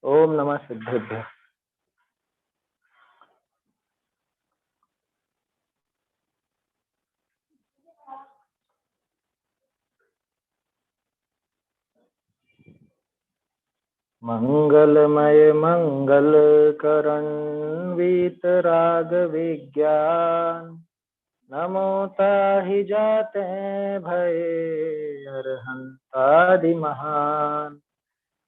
ओम नमः सिद्धेभ्यः। मंगलमय मंगल करण वीतराग विज्ञान, नमो ताहि जाते भये अरहंतादि महान।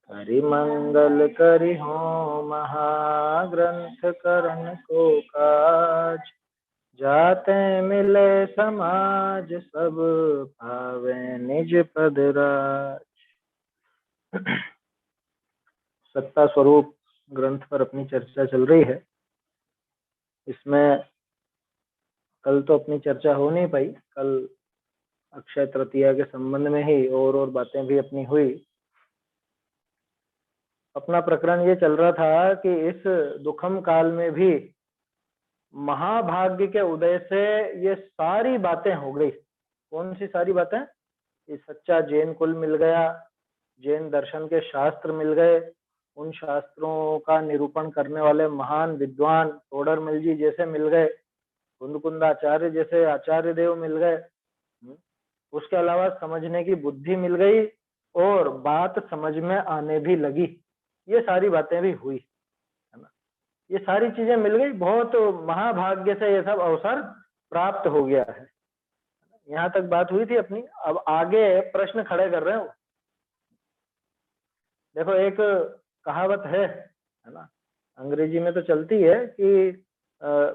करि मंगल करि हो महाग्रंथ करण को काज, जाते मिले समाज सब पावे निज पद राज। सत्ता स्वरूप ग्रंथ पर अपनी चर्चा चल रही है। इसमें कल तो अपनी चर्चा हो नहीं पाई, कल अक्षय तृतीया के संबंध में ही और बातें भी अपनी हुई। अपना प्रकरण ये चल रहा था कि इस दुखम काल में भी महाभाग्य के उदय से ये सारी बातें हो गई। कौन सी सारी बातें? ये सच्चा जैन कुल मिल गया, जैन दर्शन के शास्त्र मिल गए, उन शास्त्रों का निरूपण करने वाले महान विद्वान तोडरमल जी जैसे मिल गए, कुंद आचार्य जैसे आचार्य देव मिल गए। उसके अलावा समझने की बुद्धि मिल गई और बात समझ में आने भी लगी। ये सारी बातें भी हुई, है ना। ये सारी चीजें मिल गई, बहुत महाभाग्य से ये सब अवसर प्राप्त हो गया है। यहाँ तक बात हुई थी अपनी। अब आगे प्रश्न खड़े कर रहे हो। देखो, एक कहावत है ना, अंग्रेजी में तो चलती है कि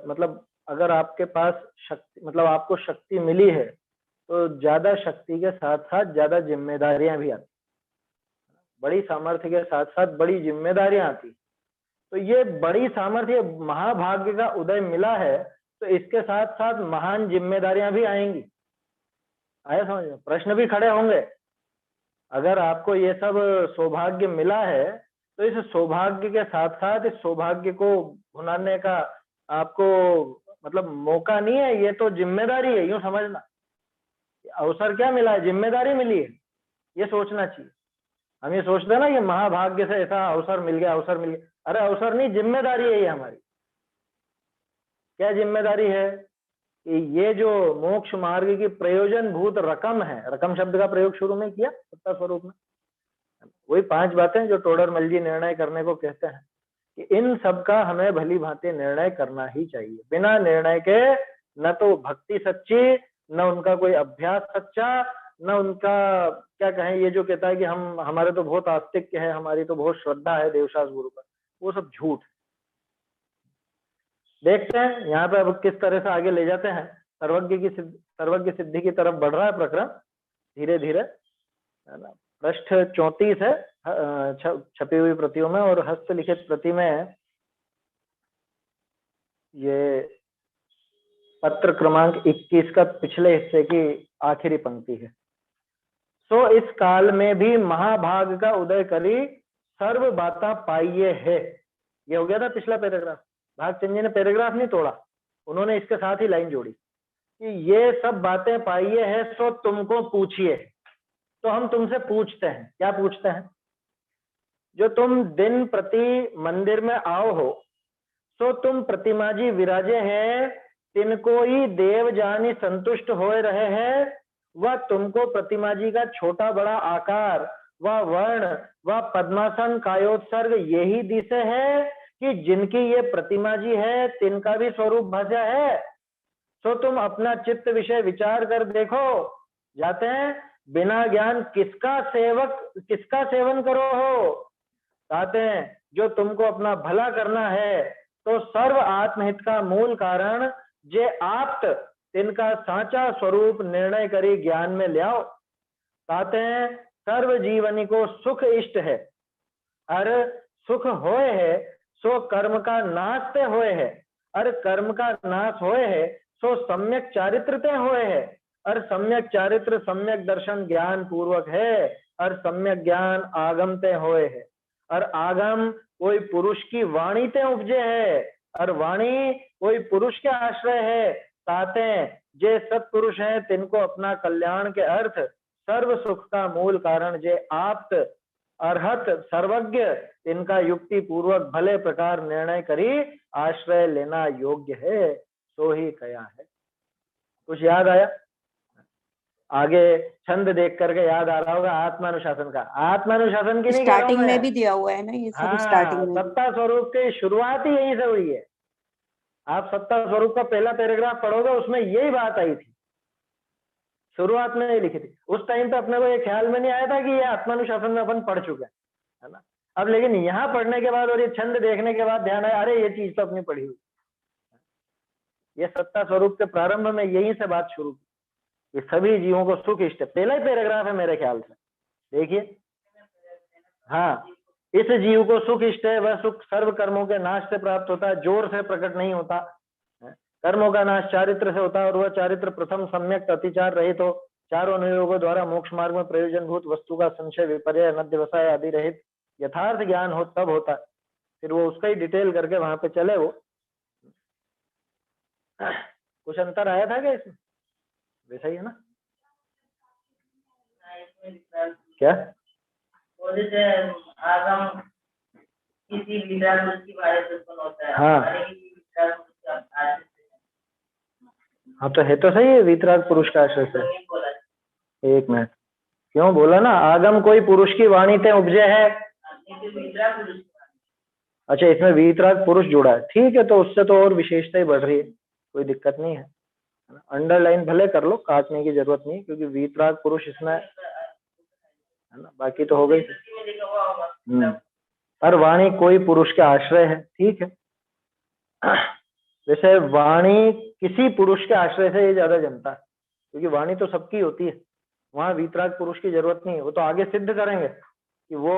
मतलब अगर आपके पास शक्ति, मतलब आपको शक्ति मिली है तो ज्यादा शक्ति के साथ साथ ज्यादा जिम्मेदारियां भी आती, बड़ी सामर्थ्य के साथ साथ बड़ी जिम्मेदारियां आती। तो ये बड़ी सामर्थ्य, महाभाग्य का उदय मिला है तो इसके साथ साथ महान जिम्मेदारियां भी आएंगी। आया समझ में? प्रश्न भी खड़े होंगे। अगर आपको ये सब सौभाग्य मिला है तो इस सौभाग्य के साथ साथ इस सौभाग्य को भुनाने का आपको मतलब मौका नहीं है, ये तो जिम्मेदारी है। यूं समझना, अवसर क्या मिला है? जिम्मेदारी मिली है, ये सोचना चाहिए। हम ये सोचते हैं ना कि महाभाग्य से ऐसा अवसर मिल गया, अवसर मिल गया। अरे अवसर नहीं, जिम्मेदारी है ये हमारी। क्या जिम्मेदारी है? कि ये जो मोक्ष मार्ग की प्रयोजन भूत रकम है, रकम शब्द का प्रयोग शुरू में किया सत्ता स्वरूप में, वही 5 बातें जो टोडरमल जी निर्णय करने को कहते हैं कि इन सब का हमें भली भांति निर्णय करना ही चाहिए। बिना निर्णय के न तो भक्ति सच्ची, न उनका कोई अभ्यास सच्चा, न उनका क्या कहें, ये जो कहता है कि हम हमारे तो बहुत आस्तिक्य है, हमारी तो बहुत श्रद्धा है देवशास गुरु पर, वो सब झूठ। देखते हैं यहाँ पे अब किस तरह से आगे ले जाते हैं। सर्वज्ञ सिद्धि की तरफ बढ़ रहा है प्रकरण धीरे धीरे, है ना। पृष्ठ 34 है छपी हुई प्रतियों में, और हस्तलिखित प्रति में ये पत्र क्रमांक 21 का पिछले हिस्से की आखिरी पंक्ति है। सो इस काल में भी महाभाग का उदय करी सर्व बाता पाइये है। ये हो गया था पिछला पैराग्राफ। भागचंद जी ने पैराग्राफ नहीं तोड़ा, उन्होंने इसके साथ ही लाइन जोड़ी कि ये सब बातें पाइये है सो तुमको पूछिए। तो हम तुमसे पूछते हैं, क्या पूछते हैं? जो तुम दिन प्रति मंदिर में आओ हो, सो तुम प्रतिमा जी विराजे हैं, तिनको ही देव जानी संतुष्ट हो रहे हैं। वह तुमको प्रतिमा जी का छोटा बड़ा आकार, वह वर्ण, वह पद्मासन कायोत्सर्ग यही दिसे है कि जिनकी ये प्रतिमा जी है तिनका भी स्वरूप भजा है। तो तुम अपना चित्त विषय विचार कर देखो। जाते हैं, बिना ज्ञान किसका सेवन करो हो। कहते हैं जो तुमको अपना भला करना है तो सर्व आत्महित का मूल कारण जे आप्त तिनका साचा स्वरूप निर्णय करी ज्ञान में लियाओ। कहते हैं सर्व जीवनी को सुख इष्ट है, अरे सुख होए है सो कर्म का नाश ते होए है, अरे कर्म का नाश होए है सो सम्यक चारित्र ते होए है, और सम्यक चारित्र सम्यक दर्शन ज्ञान पूर्वक है, और सम्यक ज्ञान आगम ते होए है, और आगम कोई पुरुष की वाणी ते उपजे है, और वाणी कोई पुरुष के आश्रय है। कहते हैं जे सत्पुरुष हैं तिनको अपना कल्याण के अर्थ सर्व सुख का मूल कारण जे आप्त अर्हत सर्वज्ञ इनका युक्ति पूर्वक भले प्रकार निर्णय करी आश्रय लेना योग्य है, सो ही कया है। कुछ याद आया? आगे छंद देख करके याद आ रहा होगा आत्मानुशासन का। आत्मानुशासन की नहीं कह रहा हूं स्टार्टिंग मैं। में भी दिया हुआ है ना ये सब, हाँ, स्टार्टिंग में। सत्ता स्वरूप की शुरुआत ही यहीं से हुई है। आप सत्ता स्वरूप का पहला पैराग्राफ पढ़ोगे, उसमें यही बात आई थी, शुरुआत में लिखी थी। उस टाइम पे अपने को ये ख्याल में नहीं आया था कि ये आत्मानुशासन में अपन पढ़ चुके हैं, है ना। अब लेकिन यहाँ पढ़ने के बाद और ये छंद देखने के बाद ध्यान आया, अरे ये चीज तो अपनी पढ़ी हुई। ये सत्ता स्वरूप के प्रारंभ में यहीं से बात शुरू की, ये सभी जीवों को सुख इष्ट है। पहला ही पैराग्राफ है मेरे ख्याल से, देखिए। हाँ, इस जीव को सुख इष्ट है, वह सुख सर्व कर्मों के नाश से प्राप्त होता है, जोर से प्रकट नहीं होता। कर्मों का नाश चारित्र से होता है, और वह चारित्र प्रथम सम्यक अतिचार रहित हो, चारों अनुयोगों द्वारा मोक्ष मार्ग में प्रयोजन भूत वस्तु का संशय विपर्य नद्यवसाय आदि रहित यथार्थ ज्ञान हो तब होता है। फिर वो उसका ही डिटेल करके वहां पे चले। वो कुछ अंतर आया था क्या इसमें? वैसा ही है ना क्या? आगम किसी विचार की बारे में उत्पन्न होता है। हाँ हाँ, तो है तो सही है, वीतराग पुरुष का आश्रय से। एक मिनट, क्यों बोला ना, आगम कोई पुरुष की वाणी ते उपजे है। अच्छा, इसमें वीतराग पुरुष जुड़ा है, ठीक है, तो उससे तो और विशेषता ही बढ़ रही है, कोई दिक्कत नहीं है। अंडरलाइन भले कर लो, काटने की जरूरत नहीं, क्योंकि वीतराग पुरुष इसमें है ना, बाकी तो हो गई। पर वाणी कोई पुरुष के आश्रय है, ठीक है। वैसे वाणी किसी पुरुष के आश्रय से ये ज्यादा जमता है, क्योंकि वाणी तो सबकी होती है, वहां वीतराग पुरुष की जरूरत नहीं है। वो तो आगे सिद्ध करेंगे कि वो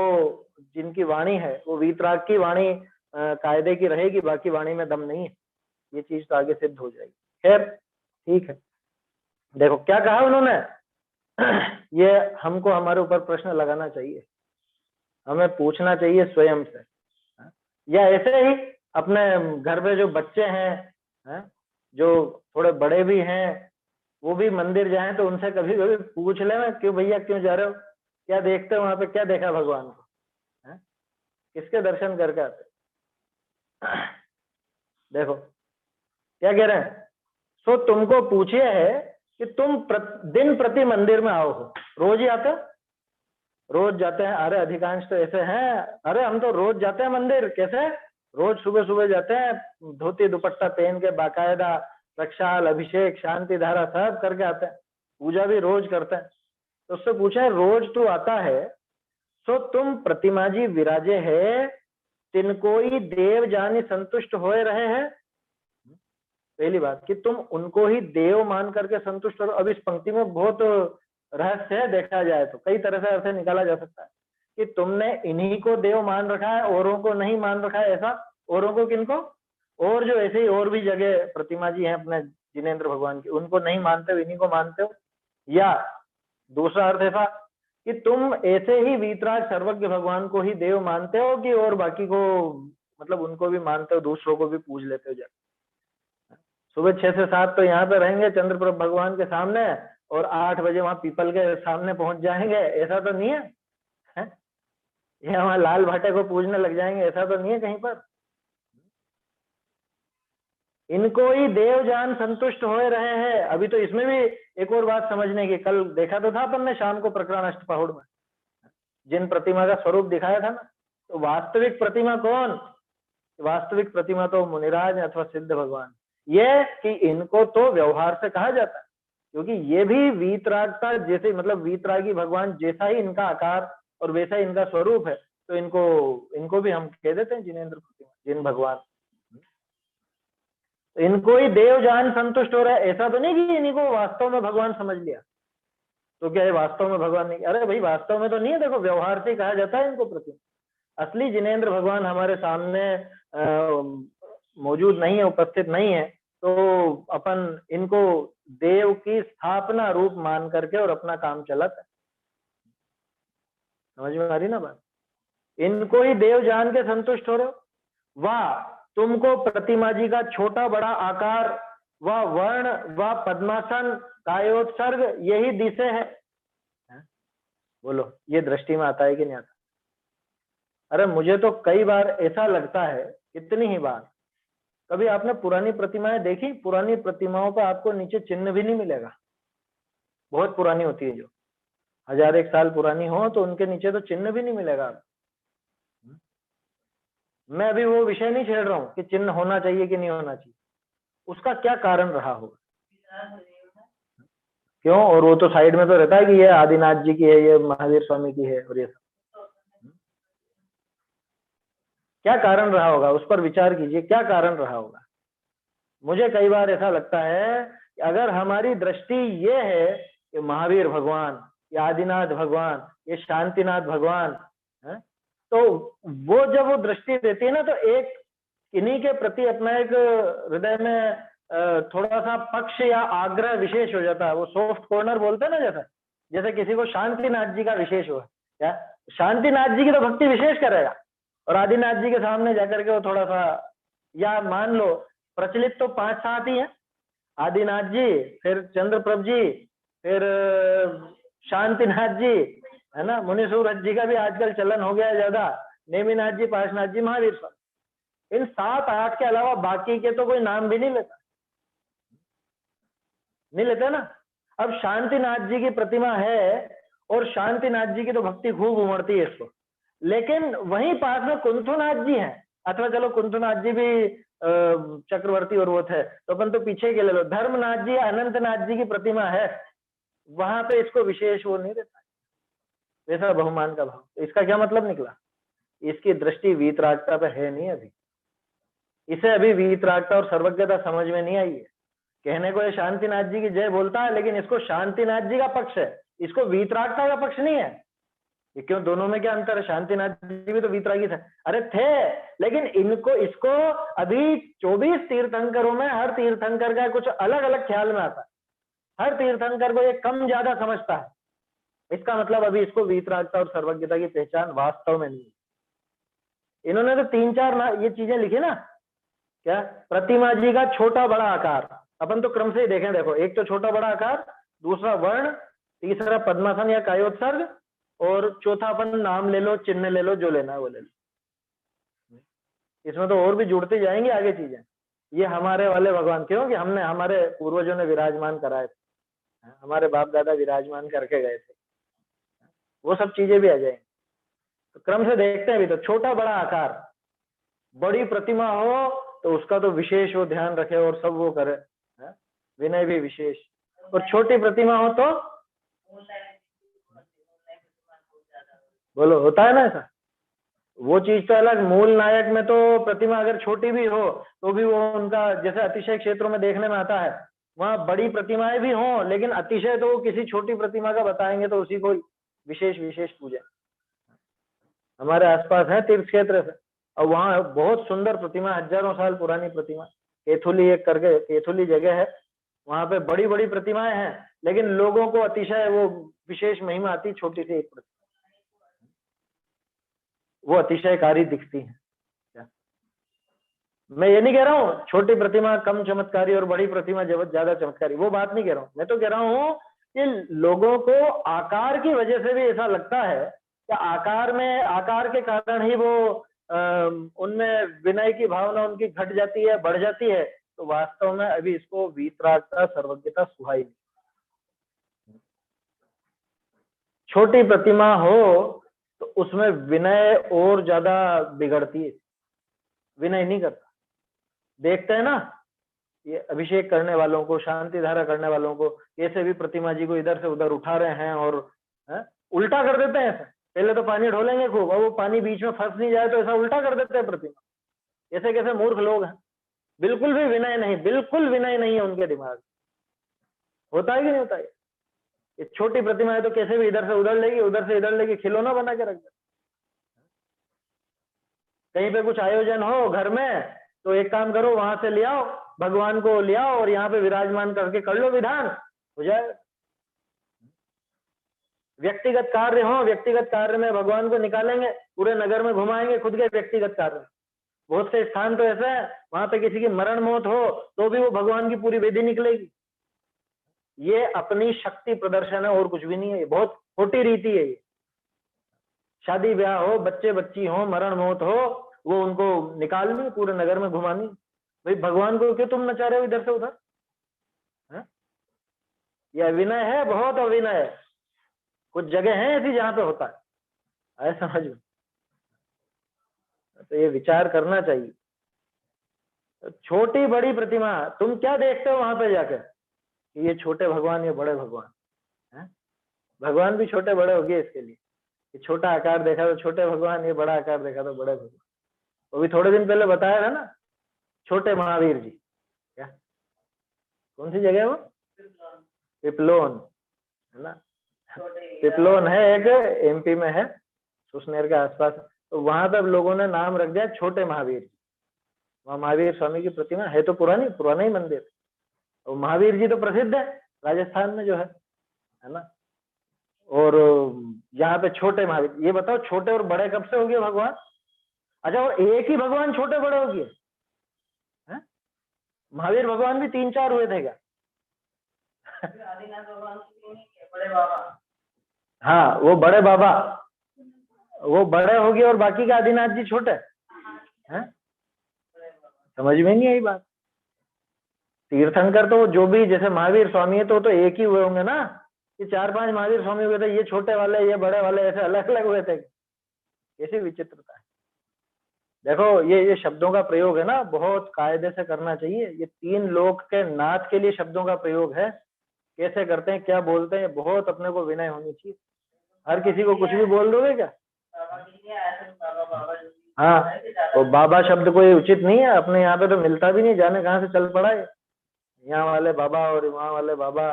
जिनकी वाणी है वो वीतराग की वाणी कायदे की रहेगी, बाकी वाणी में दम नहीं है। ये चीज तो आगे सिद्ध हो जाएगी। खैर ठीक है, देखो क्या कहा उन्होंने। ये हमको हमारे ऊपर प्रश्न लगाना चाहिए, हमें पूछना चाहिए स्वयं से, या ऐसे ही अपने घर में जो बच्चे हैं, जो थोड़े बड़े भी हैं, वो भी मंदिर जाएं तो उनसे कभी कभी पूछ लेना, क्यों भैया क्यों जा रहे हो, क्या देखते हो वहां पे, क्या देखा भगवान को, किसके दर्शन करके आते। देखो क्या कह रहे हैं, सो तुमको पूछे है कि तुम दिन प्रति मंदिर में आओ हो, रोज ही आते हो, रोज जाते हैं। अरे अधिकांश तो ऐसे हैं, अरे हम तो रोज जाते हैं मंदिर। कैसे? रोज सुबह सुबह जाते हैं, धोती दुपट्टा पहन के, बाकायदा प्रक्षाल अभिषेक शांति धारा सब करके आते हैं, पूजा भी रोज करते हैं। तो उससे पूछे, रोज तू आता है, सो तुम प्रतिमा जी विराजे है, तिनको ही देव जानी संतुष्ट होए रहे हैं। पहली बात कि तुम उनको ही देव मान करके संतुष्ट हो। अब इस पंक्ति में बहुत रहस्य है, देखा जाए तो कई तरह से अर्थ निकाला जा सकता है कि तुमने इन्हीं को देव मान रखा है, औरों को नहीं मान रखा है। ऐसा औरों को किनको? और जो ऐसे ही और भी जगह प्रतिमा जी हैं अपने जिनेंद्र भगवान की, उनको नहीं मानते हो, इन्हीं को मानते हो। या दूसरा अर्थ ऐसा कि तुम ऐसे ही वीतराग सर्वज्ञ भगवान को ही देव मानते हो कि और बाकी को मतलब उनको भी मानते हो, दूसरों को भी पूज लेते हो। जाकर सुबह 6 से 7 तो यहाँ पे रहेंगे चंद्रप्रभ भगवान के सामने, और 8 बजे वहां पीपल के सामने पहुंच जाएंगे, ऐसा तो नहीं है, या वहां लाल भाटे को पूजने लग जाएंगे, ऐसा तो नहीं है कहीं पर। इनको ही देव जान संतुष्ट हो रहे हैं। अभी तो इसमें भी एक और बात समझने की, कल देखा तो था अपन ने शाम को प्रकरण अष्टपहुड़ में जिन प्रतिमा का स्वरूप दिखाया था ना, तो वास्तविक प्रतिमा कौन? वास्तविक प्रतिमा तो मुनिराज अथवा सिद्ध भगवान। ये कि इनको तो व्यवहार से कहा जाता है, क्योंकि ये भी वीतरागता जैसे, मतलब वीतरागी भगवान जैसा ही इनका आकार और वैसा ही इनका स्वरूप है, तो इनको भी हम कह देते हैं जिनेंद्र प्रतिमा, जिन भगवान। तो इनको ही देव जान संतुष्ट हो रहा है, ऐसा तो नहीं कि इनको वास्तव में भगवान समझ लिया तो क्या है वास्तव में भगवान नहीं। अरे भाई वास्तव में तो नहीं है, देखो व्यवहार से कहा जाता है इनको प्रतिमा। असली जिनेंद्र भगवान हमारे सामने मौजूद नहीं है, उपस्थित नहीं है, तो अपन इनको देव की स्थापना रूप मान करके और अपना काम चलाता है। समझ में आ रही ना बात? इनको ही देव जान के संतुष्ट हो रहे हो। वाह, तुमको प्रतिमा जी का छोटा बड़ा आकार, वह वर्ण, वह पद्मासन, कायोत्सर्ग, यही दिशे है। बोलो ये दृष्टि में आता है कि नहीं आता? अरे मुझे तो कई बार ऐसा लगता है, कितनी ही बार, कभी आपने पुरानी प्रतिमाएं देखी? पुरानी प्रतिमाओं पर आपको नीचे चिन्ह भी नहीं मिलेगा, बहुत पुरानी होती है जो 1001 साल पुरानी हो तो उनके नीचे तो चिन्ह भी नहीं मिलेगा। मैं अभी वो विषय नहीं छेड़ रहा हूँ कि चिन्ह होना चाहिए कि नहीं होना चाहिए, उसका क्या कारण रहा होगा, क्यों? और वो तो साइड में तो रहता है कि ये आदिनाथ जी की है, ये महावीर स्वामी की है, और ये सब क्या कारण रहा होगा, उस पर विचार कीजिए, क्या कारण रहा होगा। मुझे कई बार ऐसा लगता है कि अगर हमारी दृष्टि ये है कि महावीर भगवान, ये आदिनाथ भगवान, ये शांतिनाथ भगवान है, तो वो जब वो दृष्टि देती है ना, तो एक इन्हीं के प्रति अपना एक हृदय में थोड़ा सा पक्ष या आग्रह विशेष हो जाता है। वो सॉफ्ट कॉर्नर बोलते हैं ना, जैसे जैसे किसी को शांतिनाथ जी का विशेष हो, क्या शांतिनाथ जी की तो भक्ति विशेष करेगा, और आदिनाथ जी के सामने जाकर के वो थोड़ा सा, या मान लो प्रचलित तो 5-7 ही है, आदिनाथ जी, फिर चंद्रप्रभ जी, फिर शांतिनाथ जी, है ना, मुनि सूरज जी का भी आजकल चलन हो गया है ज्यादा, नेमिनाथ जी, पार्श्वनाथ जी, महावीर स्वामी। इन 7-8 के अलावा बाकी के तो कोई नाम भी नहीं लेते ना। अब शांतिनाथ जी की प्रतिमा है, और शांतिनाथ जी की तो भक्ति खूब उमड़ती है इसको, लेकिन वहीं पास में कुंथुनाथ जी हैं, अथवा चलो कुंथुनाथ जी भी चक्रवर्ती और वो थे, तो अपन तो पीछे के ले लो, धर्मनाथ जी, अनंतनाथ जी की प्रतिमा है, वहां पे इसको विशेष वो नहीं देता वैसा बहुमान का भाव। तो इसका क्या मतलब निकला? इसकी दृष्टि वीतरागता पे है नहीं अभी, इसे अभी वीतरागता और सर्वज्ञता समझ में नहीं आई है। कहने को ये शांतिनाथ जी की जय बोलता है, लेकिन इसको शांतिनाथ जी का पक्ष है, इसको वीतरागता का पक्ष नहीं है। ये क्यों, दोनों में क्या अंतर है? शांतिनाथ जी भी तो वीतरागी थे, अरे थे, लेकिन इसको अभी 24 तीर्थंकरों में हर तीर्थंकर का कुछ अलग अलग ख्याल में आता है, हर तीर्थंकर को ये कम ज्यादा समझता है। इसका मतलब अभी इसको वीतरागता और सर्वज्ञता की पहचान वास्तव में नहीं है। इन्होंने तो 3-4 ये चीजें लिखी ना, क्या प्रतिमा जी का छोटा बड़ा आकार, अपन तो क्रम से ही देखें, देखो, एक तो छोटा बड़ा आकार, दूसरा वर्ण, तीसरा पद्मासन या कायोत्सर्ग, और चौथा अपन नाम ले लो, चिन्ह ले लो, जो लेना है वो ले लो। इसमें तो और भी जुड़ते जाएंगे आगे चीजें। ये हमारे वाले भगवान, क्यों कि हमने, हमारे पूर्वजों ने विराजमान कराए थे, हमारे बाप दादा विराजमान करके गए थे, वो सब चीजें भी आ जाएंगी। तो क्रम से देखते हैं। अभी तो छोटा बड़ा आकार, बड़ी प्रतिमा हो तो उसका तो विशेष वो ध्यान रखे और सब वो करे, विनय भी विशेष, और छोटी प्रतिमा हो तो बोलो, होता है ना ऐसा? वो चीज तो अलग, मूल नायक में तो प्रतिमा अगर छोटी भी हो तो भी वो उनका, जैसे अतिशय क्षेत्रों में देखने में आता है, वहां बड़ी प्रतिमाएं भी हों, लेकिन अतिशय तो किसी छोटी प्रतिमा का बताएंगे तो उसी को विशेष विशेष पूजा। हमारे आसपास है तीर्थ क्षेत्र से, और वहां बहुत सुंदर प्रतिमा, हजारों साल पुरानी प्रतिमा, केथुली एक करके, केथुली जगह है, वहां पे बड़ी बड़ी प्रतिमाएं हैं, लेकिन लोगों को अतिशय वो विशेष महिमा आती, छोटी सी एक प्रतिमा वो अतिशयकारी दिखती है। क्या मैं ये नहीं कह रहा हूँ छोटी प्रतिमा कम चमत्कारी और बड़ी प्रतिमा ज्यादा चमत्कारी, वो बात नहीं कह रहा हूँ। मैं तो कह रहा हूँ कि लोगों को आकार की वजह से भी ऐसा लगता है कि आकार के कारण ही वो उनमें विनय की भावना उनकी घट जाती है, बढ़ जाती है। तो वास्तव में अभी इसको वीतरागता सर्वज्ञता सुहाई नहीं। छोटी प्रतिमा हो तो उसमें विनय और ज्यादा बिगड़ती है, विनय नहीं करता। देखते हैं ना ये अभिषेक करने वालों को, शांति धारा करने वालों को, कैसे भी प्रतिमा जी को इधर से उधर उठा रहे हैं और उल्टा कर देते हैं। ऐसा पहले तो पानी ढोलेंगे खूब, और वो पानी बीच में फंस नहीं जाए तो ऐसा उल्टा कर देते हैं प्रतिमा। ऐसे कैसे मूर्ख लोग हैं, बिल्कुल भी विनय नहीं, बिल्कुल विनय नहीं है उनके दिमाग। होता है कि नहीं होता है? ये छोटी प्रतिमा है तो कैसे भी इधर से उधर लेगी, उधर से इधर लेगी, खिलौना बना के रख दे। कहीं पे कुछ आयोजन हो घर में तो एक काम करो, वहां से ले आओ, भगवान को ले आओ और यहाँ पे विराजमान करके कर लो, विधान हो जाए। व्यक्तिगत कार्य हो, व्यक्तिगत कार्य में भगवान को निकालेंगे, पूरे नगर में घुमाएंगे, खुद के व्यक्तिगत कार्य। बहुत से स्थान तो ऐसे है वहां पे किसी की मरण मौत हो तो भी वो भगवान की पूरी वेदी निकलेगी। ये अपनी शक्ति प्रदर्शन है और कुछ भी नहीं है, ये बहुत खोटी रीति है। ये शादी ब्याह हो, बच्चे बच्ची हो, मरण मौत हो, वो उनको निकालनी, पूरे नगर में घुमानी। भाई भगवान को क्यों तुम नचा रहे हो इधर से उधर? ये अभिनय है, बहुत अभिनय है। कुछ जगह है ऐसी जहां पे होता है, ऐसा समझ में। तो ये विचार करना चाहिए। छोटी बड़ी प्रतिमा, तुम क्या देखते हो वहां पे जाकर? ये छोटे भगवान, ये बड़े भगवान है? भगवान भी छोटे बड़े हो गए इसके लिए। ये छोटा आकार देखा तो छोटे भगवान, ये बड़ा आकार देखा तो बड़े भगवान। वो भी थोड़े दिन पहले बताया था ना, छोटे महावीर जी। क्या, कौन सी जगह है वो? पिपलोन है ना, पिपलोन है एक, एमपी में है, सुसनेर के आसपास। तो वहां पर लोगों ने नाम रख दिया छोटे महावीर जी। वहाँ महावीर स्वामी की प्रतिमा है, तो पुराना ही मंदिर। और महावीर जी तो प्रसिद्ध है राजस्थान में जो है ना। और यहाँ पे छोटे महावीर, ये बताओ छोटे और बड़े कब से हो गए भगवान? अच्छा, और एक ही भगवान छोटे बड़े हो गए? महावीर भगवान भी 3-4 हुए थे क्या? बड़े बाबा, हाँ वो बड़े बाबा, वो बड़े हो गए और बाकी के आदिनाथ जी छोटे हैं? समझ में नहीं आई बात। तीर्थंकर तो जो भी, जैसे महावीर स्वामी है तो एक ही हुए होंगे ना, ये 4-5 महावीर स्वामी हुए थे, ये छोटे वाले ये बड़े वाले ऐसे अलग अलग हुए थे? कैसी विचित्रता है। देखो ये शब्दों का प्रयोग है ना, बहुत कायदे से करना चाहिए। ये 3 लोक के नाथ के लिए शब्दों का प्रयोग है, कैसे करते हैं, क्या बोलते हैं, बहुत अपने को विनय होनी चाहिए। हर किसी को कुछ भी बोल दोगे क्या? हाँ, तो बाबा शब्द कोई उचित नहीं है, अपने यहाँ पे तो मिलता भी नहीं, जाने कहाँ से चल पड़ा है। यहाँ वाले बाबा और वहाँ वाले बाबा,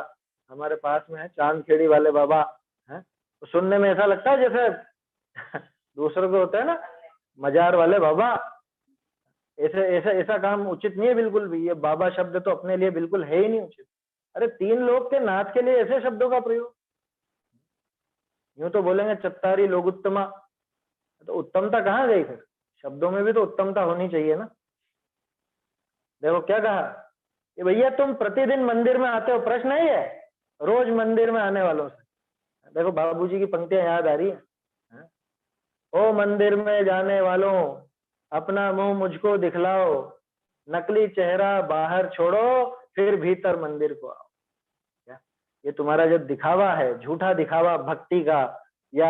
हमारे पास में है चांदखेड़ी वाले बाबा है, तो सुनने में ऐसा लगता है जैसे दूसरों को होता है ना मजार वाले बाबा। ऐसा काम उचित नहीं है बिल्कुल भी। ये बाबा शब्द तो अपने लिए बिल्कुल है ही नहीं उचित। अरे 3 लोग के नाथ के लिए ऐसे शब्दों का प्रयोग? यूं तो बोलेंगे चत्तारी लोग उत्तमा, तो उत्तमता कहाँ गई फिर? शब्दों में भी तो उत्तमता होनी चाहिए ना। देखो क्या कहा कि भैया तुम प्रतिदिन मंदिर में आते हो, प्रश्न है ये, रोज मंदिर में आने वालों से। देखो बाबूजी की पंक्तियां याद आ रही है। ओ मंदिर में जाने वालों, अपना मुंह मुझको दिखलाओ, नकली चेहरा बाहर छोड़ो, फिर भीतर मंदिर को आओ। क्या ये तुम्हारा जो दिखावा है, झूठा दिखावा भक्ति का, या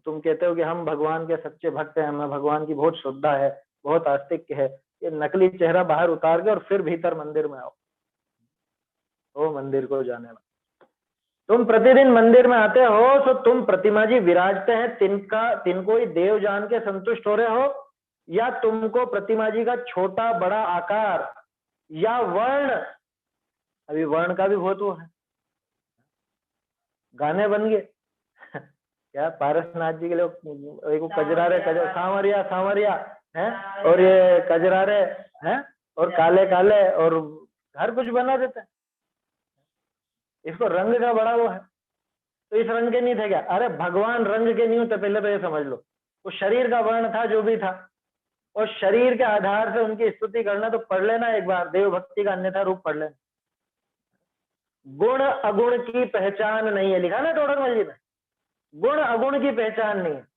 तुम कहते हो कि हम भगवान के सच्चे भक्त हैं, हमें भगवान की बहुत श्रद्धा है, बहुत आस्तिक्य है, ये नकली चेहरा बाहर उतार के और फिर भीतर मंदिर में आओ। ओ मंदिर को जाने वाला, तुम प्रतिदिन मंदिर में आते हो तो तुम प्रतिमा जी विराजते हैं तिनको ही देव जान के संतुष्ट हो रहे हो, या तुमको प्रतिमा जी का छोटा बड़ा आकार या वर्ण, अभी वर्ण का भी बहुत वो है, गाने बन गए क्या पारसनाथ जी के लिए एक कजरारे सांवरिया सांवरिया है, और ये कजरारे हैं और काले काले, और हर कुछ बना देते हैं। इसको रंग का बड़ा वो है, तो इस रंग के नहीं थे क्या? अरे भगवान रंग के नहीं होते, पहले तो ये समझ लो। वो शरीर का वर्ण था जो भी था, और शरीर के आधार से उनकी स्तुति करना, तो पढ़ लेना एक बार देव भक्ति का अन्यथा रूप पढ़ लेना। गुण अगुण की पहचान नहीं है, लिखा ना टोडरमल जी ने, गुण अगुण की पहचान नहीं है।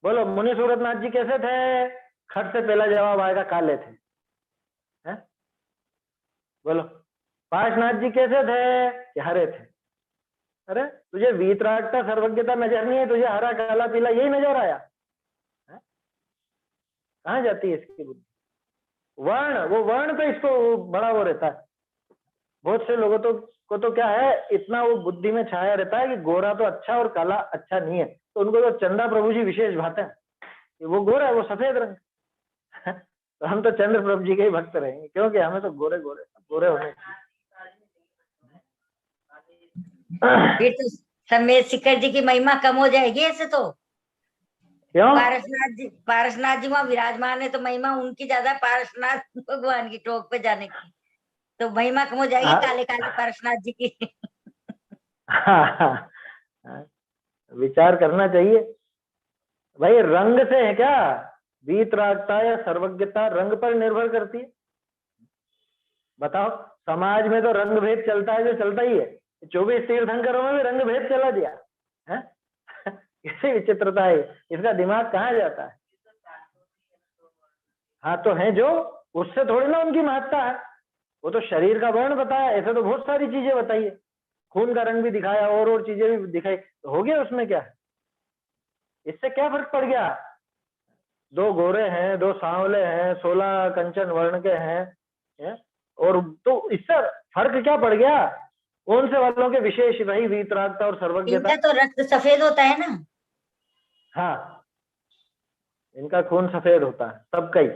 बोलो मुनि सूरतनाथ जी कैसे थे? खट से पहला जवाब आएगा, काले थे। है? बोलो पार्शनाथ जी कैसे थे? कि हरे थे। अरे तुझे वीतरागता सर्वज्ञता नजर नहीं है, तुझे हरा काला पीला यही नजर आया? कहाँ जाती है इसकी बुद्धि? वर्ण, वो वर्ण पे इसको बड़ा वो रहता है। बहुत से लोगों को तो क्या है, इतना वो बुद्धि में छाया रहता है कि गोरा तो अच्छा और काला अच्छा नहीं है, तो उनको तो चंदा प्रभु जी विशेष भाते हैं कि वो गोरा है, वो सफेद रंग तो हम तो चंद्र प्रभु जी के ही भक्त रहेंगे, क्योंकि हमें तो गोरे गोरे गोरे होने फिर तो समेत शिखर जी की महिमा कम हो जाएगी ऐसे तो। क्यों? पारसनाथ जी वहाँ विराजमान है तो महिमा उनकी ज्यादा, पारसनाथ भगवान की टोक पे जाने की, तो महिमा कम हो जाएगी काले काले पारसनाथ जी की विचार करना चाहिए भाई, रंग से है क्या? वीतरागता या सर्वज्ञता रंग पर निर्भर करती है? बताओ, समाज में तो रंग भेद चलता है, जो चलता ही है। 24 तीर्थंकरों में भी रंग भेद चला दिया है कैसी विचित्रता है, इसका दिमाग कहाँ जाता है। हाँ तो है जो, उससे थोड़ी ना उनकी महत्ता है, वो तो शरीर का वर्ण बताया, ऐसे तो बहुत सारी चीजें बताई है, खून का रंग भी दिखाया और चीजें भी दिखाई, तो हो गया उसमें क्या है, इससे क्या फर्क पड़ गया। 2 गोरे हैं, 2 सांवले हैं, 16 कंचन वर्ण के हैं, और तो इससे फर्क क्या पड़ गया, कौन से वालों के विशेष, वही वीतरागता और सर्वज्ञता। इनका तो रक्त सफेद होता है ना। हाँ, इनका खून सफेद होता है सबका ही,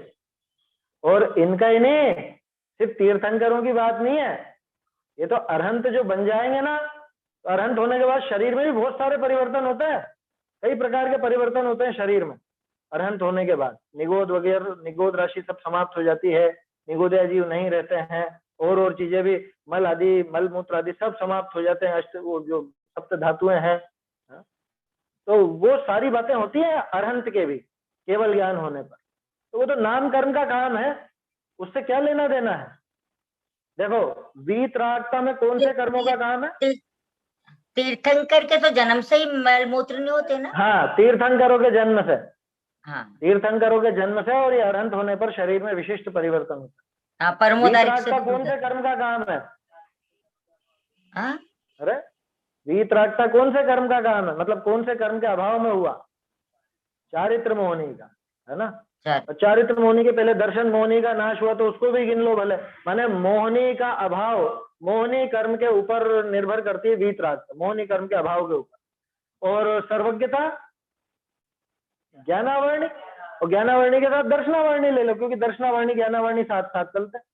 और इनका ही नहीं, सिर्फ तीर्थंकरों की बात नहीं है, ये तो अरहंत जो बन जाएंगे ना, तो अरहंत होने के बाद शरीर में भी बहुत सारे परिवर्तन होते हैं, कई प्रकार के परिवर्तन होते हैं शरीर में। अरहंत होने के बाद निगोद वगैरह, निगोद राशि सब समाप्त हो जाती है, निगोदय जीव नहीं रहते हैं, और चीजें भी, मल आदि, मल मूत्र आदि सब समाप्त हो जाते हैं, अष्ट वो जो सप्त धातुएं हैं, तो वो सारी बातें होती है अरहंत के भी केवल ज्ञान होने पर। तो वो तो नाम कर्म का काम है, उससे क्या लेना देना है। देखो वीतरागता में कौन से कर्मों का काम है, तीर्थंकर के तो जन्म से ही मल मूत्र नहीं होते ना। हाँ, तीर्थंकरों के जन्म से, हाँ तीर्थंकरों के जन्म से, और ये अरहंत होने पर शरीर में विशिष्ट परिवर्तन होता है। हाँ, परमोदारिक से वीतरागता कौन से कर्म का काम है, हाँ अरे वीतरागता कौन से कर्म का काम है, मतलब कौन से कर्म के अभाव में हुआ, चारित्र मोहनी का, है ना। और चारित्र मोहनी के पहले दर्शन मोहनी का नाश हुआ, तो उसको भी गिन लो भले, माने मोहनी का अभाव, मोहनी कर्म के ऊपर निर्भर करती है वीतरागता, मोहनी कर्म के अभाव के ऊपर। और सर्वज्ञता ज्ञानावर्णी, और ज्ञानावर्णी के साथ दर्शनावर्णी ले लो, क्योंकि दर्शनावर्णी ज्ञानावर्णी साथ साथ चलते हैं,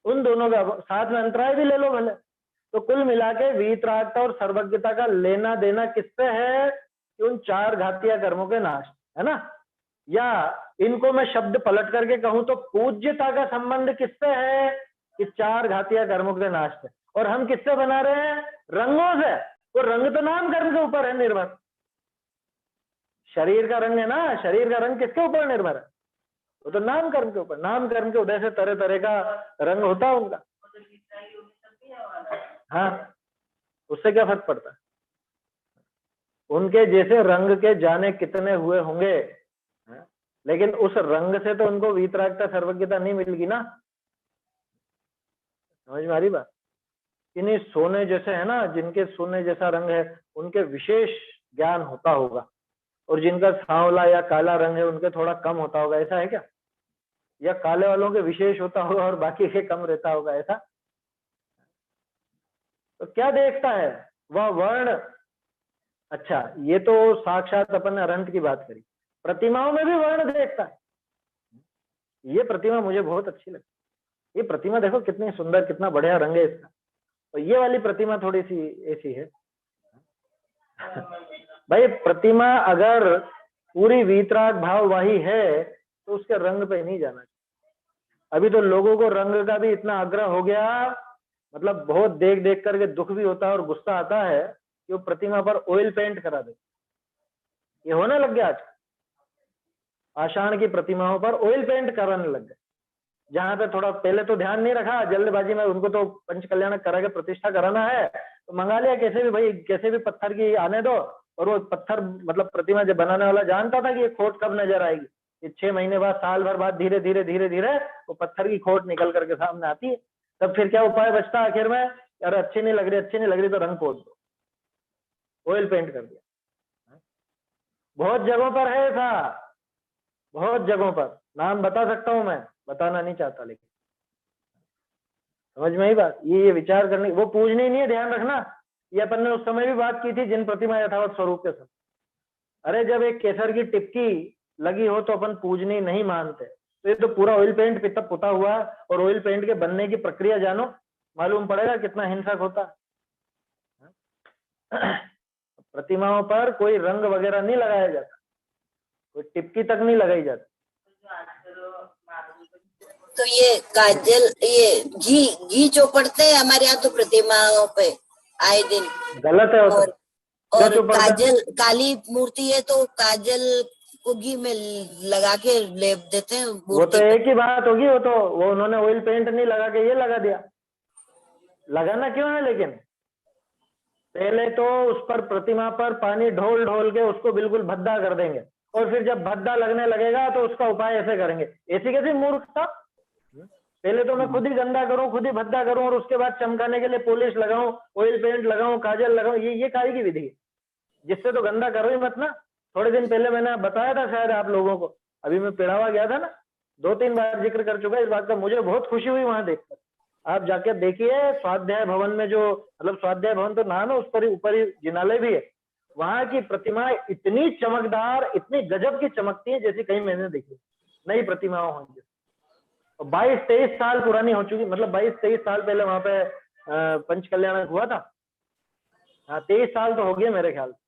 उन दोनों का साथ में अंतराय भी ले लो भले। तो कुल मिला के वीतरागता और सर्वज्ञता का लेना देना किससे है, कि उन 4 घातीय कर्मों के नाश, है ना। या इनको मैं शब्द पलट करके कहूं तो पूज्यता का संबंध किससे है, कि 4 घातीय कर्मों के नाश से। और हम किससे बना रहे हैं, रंगों से, वो रंग तो नाम कर्म के ऊपर है निर्भर, शरीर का रंग है ना, शरीर का रंग किसके ऊपर निर्भर है, वो तो नाम कर्म के ऊपर, नाम कर्म के उदय से तरह तरह का रंग होता है उनका। हाँ, उससे क्या फर्क पड़ता है, उनके जैसे रंग के जाने कितने हुए होंगे, लेकिन उस रंग से तो उनको वीतरागता सर्वज्ञता नहीं मिलेगी ना, समझ में आ रही बात। इन्हीं सोने जैसे है ना, जिनके सोने जैसा रंग है उनके विशेष ज्ञान होता होगा, और जिनका सांवला या काला रंग है उनके थोड़ा कम होता होगा, ऐसा है क्या, या काले वालों के विशेष होता होगा और बाकी के कम रहता होगा, ऐसा। तो क्या देखता है वह वर्ण। अच्छा, ये तो साक्षात अपन ने अरहंत की बात करी, प्रतिमाओं में भी वर्ण देखता है। ये प्रतिमा मुझे बहुत अच्छी लगती, ये प्रतिमा देखो कितनी सुंदर, कितना बढ़िया रंग है इसका, और ये वाली प्रतिमा थोड़ी सी ऐसी है। भाई प्रतिमा अगर पूरी वीतराग भाव वाही है तो उसके रंग पे नहीं जाना चाहिए। अभी तो लोगों को रंग का भी इतना आग्रह हो गया, मतलब बहुत देख देख करके दुख भी होता है और गुस्सा आता है कि वो प्रतिमा पर ऑयल पेंट करा दे, ये होने लग गया आज। आषाढ़ की प्रतिमाओं पर ऑयल पेंट कराने लग गए, जहां पे थोड़ा पहले तो ध्यान नहीं रखा, जल्दबाजी में उनको तो पंच कल्याण करा के प्रतिष्ठा कराना है, तो मंगा लिया कैसे भी भाई, कैसे भी पत्थर की आने दो। और वो पत्थर मतलब प्रतिमा जब बनाने वाला जानता था कि ये खोट कब नजर आएगी, ये 6 महीने बाद, साल भर बाद धीरे धीरे धीरे धीरे वो पत्थर की खोट निकल करके सामने आती है। तब फिर क्या उपाय बचता है आखिर में, यार अच्छी नहीं लग रही, अच्छी नहीं लग रही तो रंग पोत दो, ऑयल पेंट कर दिया। बहुत जगहों पर है ऐसा, बहुत जगहों पर, नाम बता सकता हूं मैं, बताना नहीं चाहता, लेकिन समझ में आई बात। ये विचार करने, वो पूजनी नहीं है, ध्यान रखना। ये अपन ने उस समय भी बात की थी, जिन प्रतिमा यथावत स्वरूप के सब। अरे जब एक केसर की टिपकी लगी हो तो अपन पूजनी नहीं मानते, तो ये तो पूरा ऑयल पेंट पुता हुआ, और ऑयल पेंट के बनने की प्रक्रिया जानो, मालूम पड़ेगा कितना हिंसक होता। प्रतिमाओं पर कोई रंग वगैरह नहीं लगाया जाता, कोई टिपकी तक नहीं लगाई जाती। तो ये काजल, ये घी चौपड़ते हैं हमारे यहाँ तो प्रतिमाओं पे आए दिन, गलत है। और काजल, काली मूर्ति है तो काजल को घी में लगा के लेप देते हैं। वो तो एक ही बात होगी, वो उन्होंने ऑयल पेंट नहीं लगा के ये लगा दिया, लगाना क्यों है लेकिन, पहले तो उस पर प्रतिमा पर पानी ढोल ढोल के उसको बिल्कुल भद्दा कर देंगे, और फिर जब भद्दा लगने लगेगा तो उसका उपाय ऐसे करेंगे। ऐसी कैसी मूर्खता। पहले तो मैं खुद ही गंदा करूं, खुद ही भद्दा करूं, और उसके बाद चमकाने के लिए पॉलिश लगाऊं, ऑयल पेंट लगाऊं, काजल लगाऊं, ये काहे की विधि है? जिससे तो गंदा करो ही मत ना। थोड़े दिन पहले मैंने बताया था शायद आप लोगों को, अभी मैं पिड़ावा गया था ना, 2-3 बार जिक्र कर चुका इस बात का। मुझे बहुत खुशी हुई वहां देखकर। आप जाके देखिए स्वाध्याय भवन में, जो मतलब स्वाध्याय भवन तो नाम है, उस पर ही ऊपर ही जिनालय भी है, वहां की प्रतिमा इतनी चमकदार, इतनी गजब की चमकती है जैसी कहीं मैंने देखी नई प्रतिमाओं होंगी। 22-23 साल पुरानी हो चुकी, मतलब 22-23 साल पहले वहां पे पंच कल्याण हुआ था। हाँ 23 साल तो हो गए मेरे ख्याल से,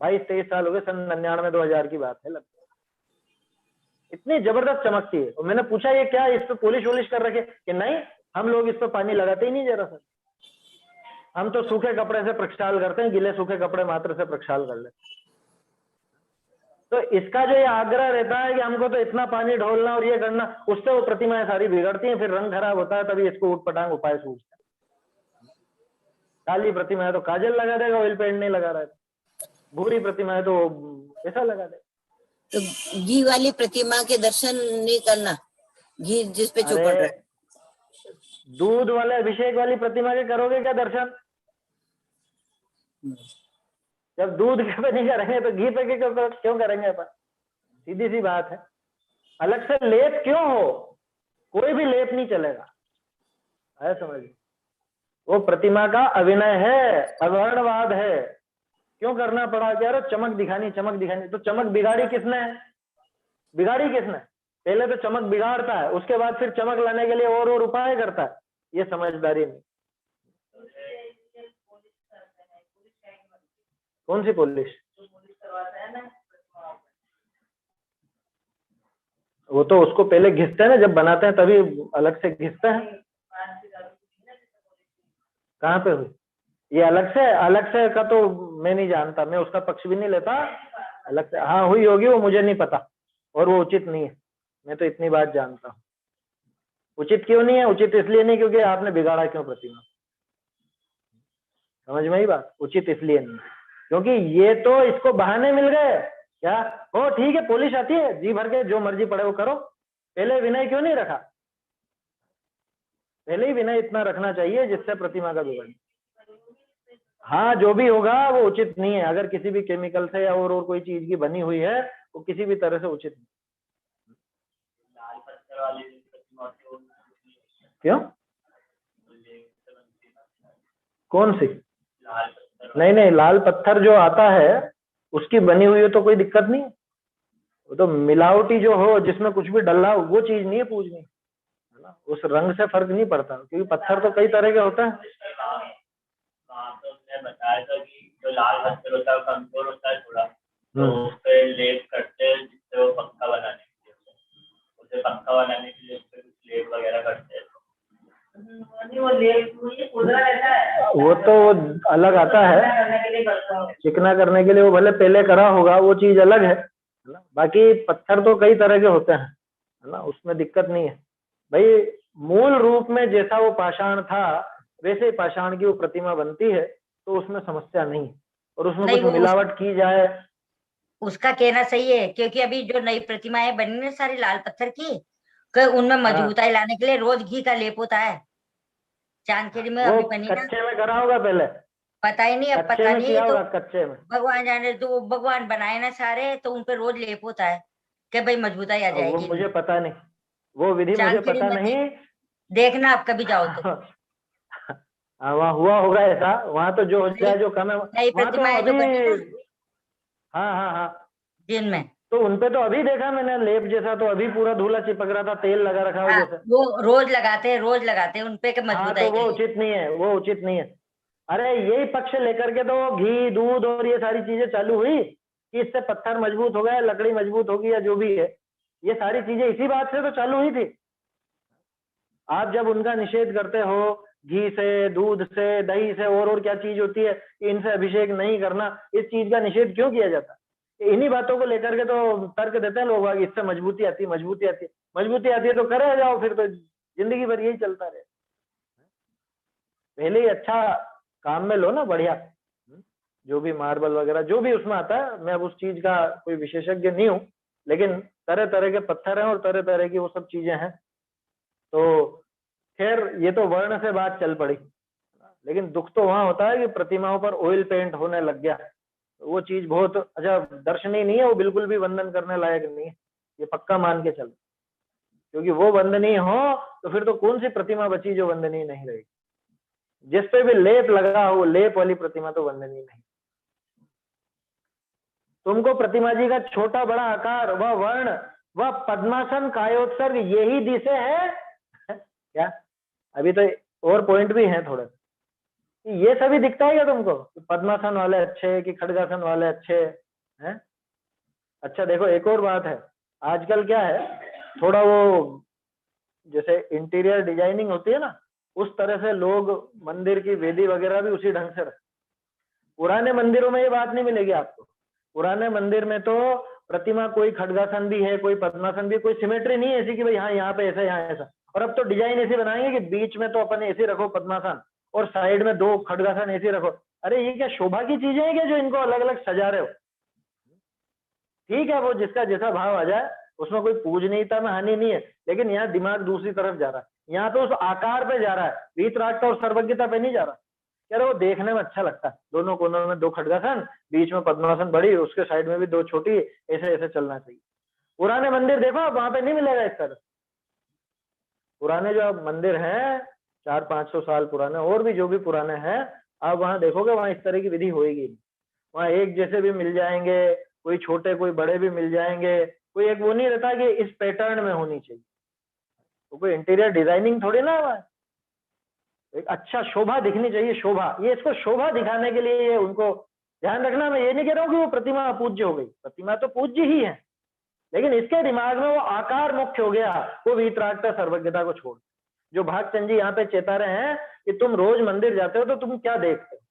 22-23 साल हो गए, सन 99-2000 की बात है लगभग। इतनी जबरदस्त चमकती है। और मैंने पूछा ये क्या, इस पे पॉलिश वॉलिश कर रखे? कि नहीं, हम लोग इस पे पानी लगाते ही नहीं जरा सा, हम तो सूखे कपड़े से प्रक्षाल करते हैं, गीले सूखे कपड़े मात्र से प्रक्षाल कर लेते। तो इसका जो ये आग्रह रहता है कि हमको तो इतना पानी ढोलना और ये करना, उससे वो प्रतिमाएं सारी बिगड़ती हैं, फिर रंग खराब होता है, तभी इसको उठपटांग उपाय सूझता है। काली प्रतिमा है तो काजल लगा देगा, ऑयल पेंट नहीं लगा रहा है। भूरी प्रतिमा है तो ऐसा लगा देगा। तो घी वाली प्रतिमा के दर्शन नहीं करना, घी जिस पे चुपड़ रहा है। दूध वाले अभिषेक वाली प्रतिमा के करोगे क्या दर्शन? जब दूध के पे नहीं करेंगे तो घी पे क्यों करेंगे अपन? सीधी सी बात है। अलग से लेप क्यों हो? कोई भी लेप नहीं चलेगा, है समझिए। वो प्रतिमा का अभिनय है, अवर्णवाद है। क्यों करना पड़ा? क्या रे चमक दिखानी, चमक दिखानी। तो चमक बिगाड़ी किसने? बिगाड़ी किसने? पहले तो चमक बिगाड़ता है, उसके बाद फिर चमक लाने के लिए और उपाय करता है। ये समझदारी नहीं। कौन सी पॉलिश? वो तो उसको पहले घिसते हैं ना, जब बनाते हैं तभी अलग से घिसते हैं। कहाँ पे हुई ये? अलग से का तो मैं नहीं जानता, मैं उसका पक्ष भी नहीं लेता। अलग से हाँ हुई होगी, वो मुझे नहीं पता, और वो उचित नहीं है। मैं तो इतनी बात जानता हूँ। उचित क्यों नहीं है? उचित इसलिए नहीं क्योंकि आपने बिगाड़ा क्यों प्रतिमा। समझ में ही बात? उचित इसलिए नहीं क्योंकि ये तो इसको बहाने मिल गए। क्या हो ठीक है, पॉलिश आती है, जी भर के जो मर्जी पड़े वो करो। पहले विनय क्यों नहीं रखा? पहले ही विनय इतना रखना चाहिए जिससे प्रतिमा का बिगड़। हाँ जो भी होगा वो उचित नहीं है। अगर किसी भी केमिकल से या और कोई चीज की बनी हुई है वो किसी भी तरह से उचित नहीं। लाल पत्थर वाली प्रतिमा क्यों? कौन सी? नहीं, लाल पत्थर जो आता है उसकी बनी हुई हो तो कोई दिक्कत नहीं। वो तो मिलावटी जो हो, जिसमें कुछ भी डला हो, वो चीज नहीं है पूजनी, है ना। उस रंग से फर्क नहीं पड़ता, क्योंकि पत्थर तो कई तरह के होते हैं। बताया था कि जो लाल पत्थर होता है कमजोर होता है थोड़ा, तो उस पे लेप करते हैं जिससे वो पक्का बनाने के लिए, उसे पक्का बनाने के लिए उस पे कुछ लेप वगैरह करते हैं। वो लेप उधर रहता है, वो तो अलग आता है, चिकना करने के लिए वो भले पहले करा होगा, वो चीज अलग है ना। बाकी पत्थर तो कई तरह के होते हैं, है ना, उसमें दिक्कत नहीं है भाई। मूल रूप में जैसा वो पाषाण था वैसे ही पाषाण की वो प्रतिमा बनती है, तो उसमें समस्या नहीं है। और उसमें कुछ मिलावट की जाए, उसका कहना सही है, क्योंकि अभी जो नई प्रतिमाएं बनी है सारी लाल पत्थर की, उनमें मजबूताई लाने के लिए रोज घी का लेप होता है। चांदखेड़ी में अभी बनी ना, कच्चे में करा होगा पहले, पता ही नहीं, अब कच्चे पता में नहीं किया तो होगा, कच्चे में। भगवान जाने, तो वो भगवान बनाए ना सारे, तो उन पे रोज लेप होता है कि भाई मजबूताई आ जाएगी। वो मुझे पता नहीं, वो विधि मुझे पता नहीं। देखना आप कभी जाओ तो। वहाँ हुआ होगा ऐसा, वहाँ तो जो हो जाए, जो कम है नई वहाँ तो प्रतिमाएं जो बनी ना, अभी। हाँ जिनमें तो उनपे तो अभी देखा मैंने लेप जैसा, तो अभी पूरा धूला चिपक रहा था, तेल लगा रखा हो जैसे। वो रोज लगाते हैं उनपे के मजबूत तो वो उचित नहीं है, वो उचित नहीं है। अरे यही पक्ष लेकर के तो घी दूध और ये सारी चीजें चालू हुई कि इससे पत्थर मजबूत हो गया, लकड़ी मजबूत होगी, या जो भी है, ये सारी चीजें इसी बात से तो चालू हुई थी। आप जब उनका निषेध करते हो, घी से, दूध से, दही से, और क्या चीज होती है, इनसे अभिषेक नहीं करना, इस चीज का निषेध क्यों किया जाता है? इन्हीं बातों को लेकर के तो तर्क देते हैं लोग, इससे मजबूती आती है, मजबूती आती है, मजबूती आती है तो करे जाओ, फिर तो जिंदगी भर यही चलता रहे। पहले ही अच्छा काम में लो ना, बढ़िया। जो भी मार्बल वगैरह जो भी उसमें आता है, मैं अब उस चीज का कोई विशेषज्ञ नहीं हूँ, लेकिन तरह तरह के पत्थर हैं और तरह तरह की वो सब चीजें हैं। तो खैर ये तो वर्ण से बात चल पड़ी, लेकिन दुख तो वहां होता है कि प्रतिमाओं पर ऑयल पेंट होने लग गया। वो चीज बहुत अच्छा दर्शनीय नहीं है, वो बिल्कुल भी वंदन करने लायक नहीं है, ये पक्का मान के चलो। क्योंकि वो वंदनीय हो तो फिर तो कौन सी प्रतिमा बची जो वंदनीय नहीं रहेगी। जिस पे भी लेप लगा हो, लेप वाली प्रतिमा तो वंदनीय नहीं। तुमको प्रतिमा जी का छोटा बड़ा आकार, वह वर्ण, वह पद्मासन, कायोत्सर्ग, यही दिशे है क्या? अभी तो और पॉइंट भी हैं थोड़े, ये सभी दिखता है क्या तुमको? पद्मासन वाले अच्छे कि खड्गासन वाले अच्छे हैं? अच्छा देखो एक और बात है, आजकल क्या है, थोड़ा वो जैसे इंटीरियर डिजाइनिंग होती है ना, उस तरह से लोग मंदिर की वेदी वगैरह भी उसी ढंग से रखते। पुराने मंदिरों में ये बात नहीं मिलेगी आपको। पुराने मंदिर में तो प्रतिमा कोई खड्गासन भी है, कोई पद्मासन भी, कोई सिमेट्री नहीं है ऐसी कि भाई हाँ यहाँ पे ऐसा यहाँ ऐसा। और अब तो डिजाइन ऐसी बनाएंगे कि बीच में तो अपन ऐसे रखो पद्मासन और साइड में 2 खड्गासन ऐसे रखो। अरे ये क्या शोभा की चीजें हैं क्या जो इनको अलग अलग सजा रहे हो? ठीक है वो जिसका जैसा भाव आ जाए, उसमें कोई पूजनीयता में हानि नहीं है, लेकिन यहाँ दिमाग दूसरी तरफ जा रहा है। यहाँ तो उस आकार पे जा रहा है, वीतरागता और सर्वज्ञता पे नहीं जा रहा। यार वो देखने में अच्छा लगता है, दोनों कोनों में 2 खड्गासन, बीच में पद्मासन बड़ी, उसके साइड में भी 2 छोटी, ऐसे ऐसे चलना चाहिए। पुराने मंदिर देखो वहां पे नहीं मिलेगा इस तरह। पुराने जो मंदिर हैं 400-500 साल पुराने, और भी जो भी पुराने हैं, आप वहां देखोगे वहां इस तरह की विधि होएगी। वहां एक जैसे भी मिल जाएंगे, कोई छोटे कोई बड़े भी मिल जाएंगे, कोई एक वो नहीं रहता कि इस पैटर्न में होनी चाहिए। तो कोई इंटीरियर डिजाइनिंग थोड़ी ना हुआ है, एक अच्छा शोभा दिखनी चाहिए, शोभा। ये इसको शोभा दिखाने के लिए ये उनको ध्यान रखना। मैं ये नहीं कह रहा हूँ कि वो प्रतिमा अपूज्य हो गई, प्रतिमा तो पूज्य ही है, लेकिन इसके दिमाग में वो आकार मुख्य हो गया, वो वीतरागता सर्वज्ञता को छोड़। जो भागचंद जी यहाँ पे चेता रहे हैं कि तुम रोज मंदिर जाते हो तो तुम क्या देखते हो,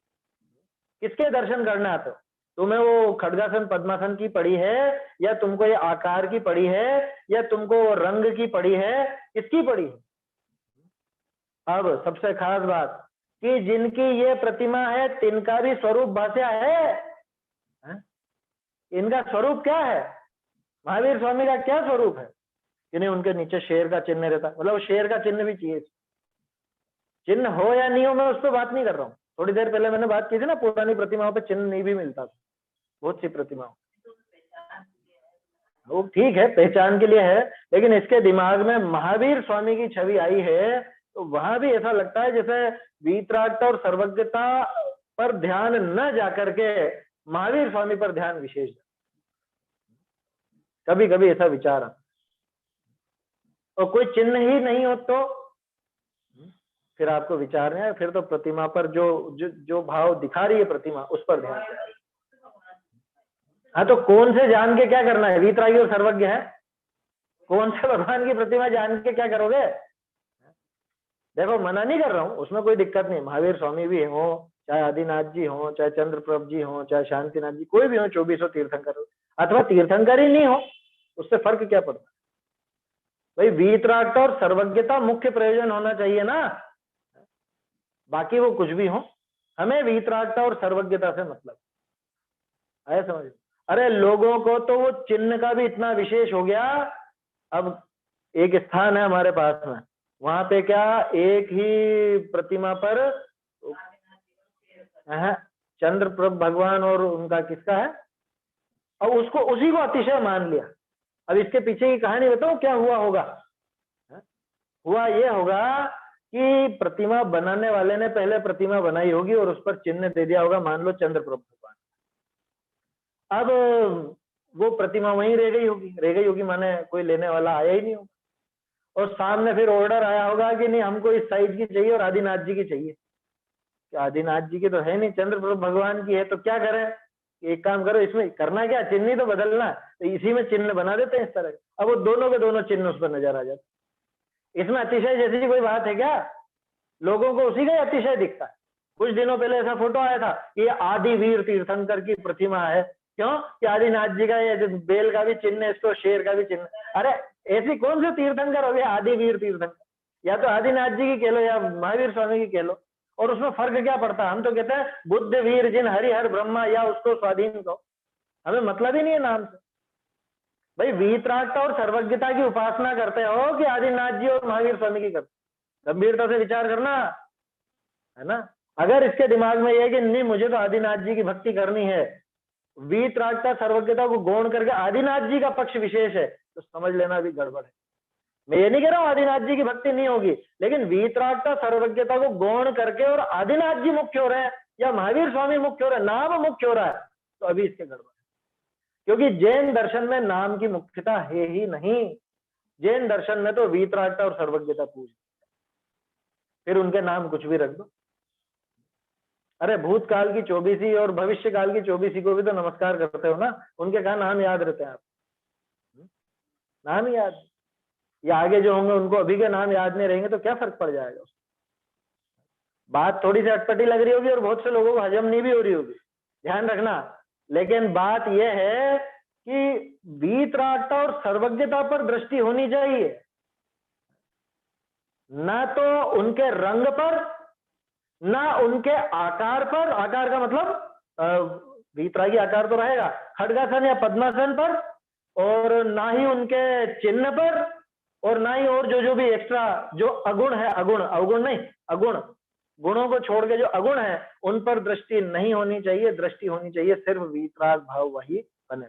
किसके दर्शन करने आते हो? तुम्हें वो खड्गासन पद्मासन की पड़ी है, या तुमको ये आकार की पड़ी है, या तुमको रंग की पड़ी है, किसकी पड़ी है? अब सबसे खास बात कि जिनकी ये प्रतिमा है तिनका भी स्वरूप भाष्या है? इनका स्वरूप क्या है? महावीर स्वामी का क्या स्वरूप है कि नहीं? उनके नीचे शेर का चिन्ह रहता, मतलब शेर का चिन्ह भी चाहिए। चिन्ह हो या नहीं हो मैं उस पर बात नहीं कर रहा हूँ। थोड़ी देर पहले मैंने बात की थी ना, पुरानी प्रतिमाओं पे चिन्ह नहीं भी मिलता था, बहुत सी प्रतिमाओं। वो ठीक है पहचान के लिए है, लेकिन इसके दिमाग में महावीर स्वामी की छवि आई है तो वहां भी ऐसा लगता है जैसे वीतरागता और सर्वज्ञता पर ध्यान न जाकर के महावीर स्वामी पर ध्यान विशेष। कभी कभी ऐसा विचार आता, और कोई चिन्ह ही नहीं हो तो फिर आपको विचार नहीं है, फिर तो प्रतिमा पर जो भाव दिखा रही है प्रतिमा उस पर ध्यान। हाँ तो कौन से जान के क्या करना है? वीतरागी और सर्वज्ञ है, कौन से भगवान की प्रतिमा जान के क्या करोगे? देखो मना नहीं कर रहा हूँ, उसमें कोई दिक्कत नहीं। महावीर स्वामी भी हो, चाहे आदिनाथ जी हो, चाहे चंद्रप्रभ जी हो, चाहे शांतिनाथ जी, कोई भी हो, 2400 तीर्थंकर हो, अथवा तीर्थंकर ही नहीं हो, उससे फर्क क्या पड़ता? भाई वीतरागता और सर्वज्ञता मुख्य प्रयोजन होना चाहिए ना, बाकी वो कुछ भी हो, हमें वीतरागता और सर्वज्ञता से मतलब आया समझ। अरे लोगों को तो वो चिन्ह का भी इतना विशेष हो गया। अब एक स्थान है हमारे पास में, वहां पे क्या एक ही प्रतिमा पर चंद्रप्रभ भगवान और उनका किसका है, और उसको उसी को अतिशय मान लिया। अब इसके पीछे की कहानी बताओ क्या हुआ होगा? हुआ ये होगा कि प्रतिमा बनाने वाले ने पहले प्रतिमा बनाई होगी और उस पर चिन्ह दे दिया होगा, मान लो चंद्रप्रभ भगवान। अब वो प्रतिमा वहीं रह गई होगी माने कोई लेने वाला आया ही नहीं होगा, और सामने फिर ऑर्डर आया होगा कि नहीं हमको इस साइज की चाहिए और आदिनाथ जी की चाहिए। आदिनाथ जी की तो है नहीं, चंद्रप्रभ भगवान की है, तो क्या करें? एक काम करो, इसमें करना क्या, चिन्ह ही तो बदलना, तो इसी में चिन्ह बना देते हैं इस तरह। अब वो दोनों के दोनों चिन्ह उस पर नजर आ जाते। इसमें अतिशय जैसी कोई बात है क्या? लोगों को उसी का अतिशय दिखता है। कुछ दिनों पहले ऐसा फोटो आया था कि आदि वीर तीर्थंकर की प्रतिमा है, क्यों कि आदिनाथ जी का ये बेल का भी चिन्ह है, इसको शेर का भी चिन्ह। अरे ऐसी कौन से तीर्थंकर हो गया आदि वीर तीर्थंकर? या तो आदिनाथ जी की कह लो या महावीर स्वामी की कह लो। और उसमें फर्क क्या पड़ता है? हम तो कहते हैं बुद्ध वीर जिन हरिहर ब्रह्मा, या उसको स्वाधीन कहो, हमें मतलब ही नहीं है नाम से। भाई वीतरागता और सर्वज्ञता की उपासना करते हो कि आदिनाथ जी और महावीर स्वामी की करते? गंभीरता से विचार करना, है ना। अगर इसके दिमाग में यह कि नहीं मुझे तो आदिनाथ जी की भक्ति करनी है, वीतरागता सर्वज्ञता को गौण करके आदिनाथ जी का पक्ष विशेष है, तो समझ लेना भी गड़बड़ है। मैं ये नहीं कह रहा हूं आदिनाथ जी की भक्ति नहीं होगी, लेकिन वीतरागता सर्वज्ञता को गौण करके और आदिनाथ जी मुख्य हो रहे हैं या महावीर स्वामी मुख्य हो रहे हैं, नाम मुख्य हो रहा है, तो अभी इसके गड़बड़ है। क्योंकि जैन दर्शन में नाम की मुख्यता है ही नहीं। जैन दर्शन में तो वीतरागता और सर्वज्ञता पूज, फिर उनके नाम कुछ भी रख दो। अरे भूतकाल की 24 और भविष्य काल की 24 को भी तो नमस्कार करते हो ना, उनके कहा नाम याद रहते हैं आप? नाम याद, या आगे जो होंगे उनको अभी के नाम याद नहीं रहेंगे तो क्या फर्क पड़ जाएगा? बात थोड़ी सी अटपटी लग रही होगी और बहुत से लोगों को हजम नहीं भी हो रही होगी, ध्यान रखना। लेकिन बात यह है कि वीतरागता और सर्वज्ञता पर दृष्टि होनी चाहिए, ना तो उनके रंग पर, ना उनके आकार पर। आकार का मतलब वीतरागी आकार तो रहेगा खड्गासन या पद्मासन पर, और ना ही उनके चिन्ह पर, और ना ही और जो भी एक्स्ट्रा जो अगुण है, अवगुण नहीं, अगुण, गुणों को छोड़ के जो अगुण है उन पर दृष्टि नहीं होनी चाहिए। दृष्टि होनी चाहिए सिर्फ वीतराग भाव वही बने,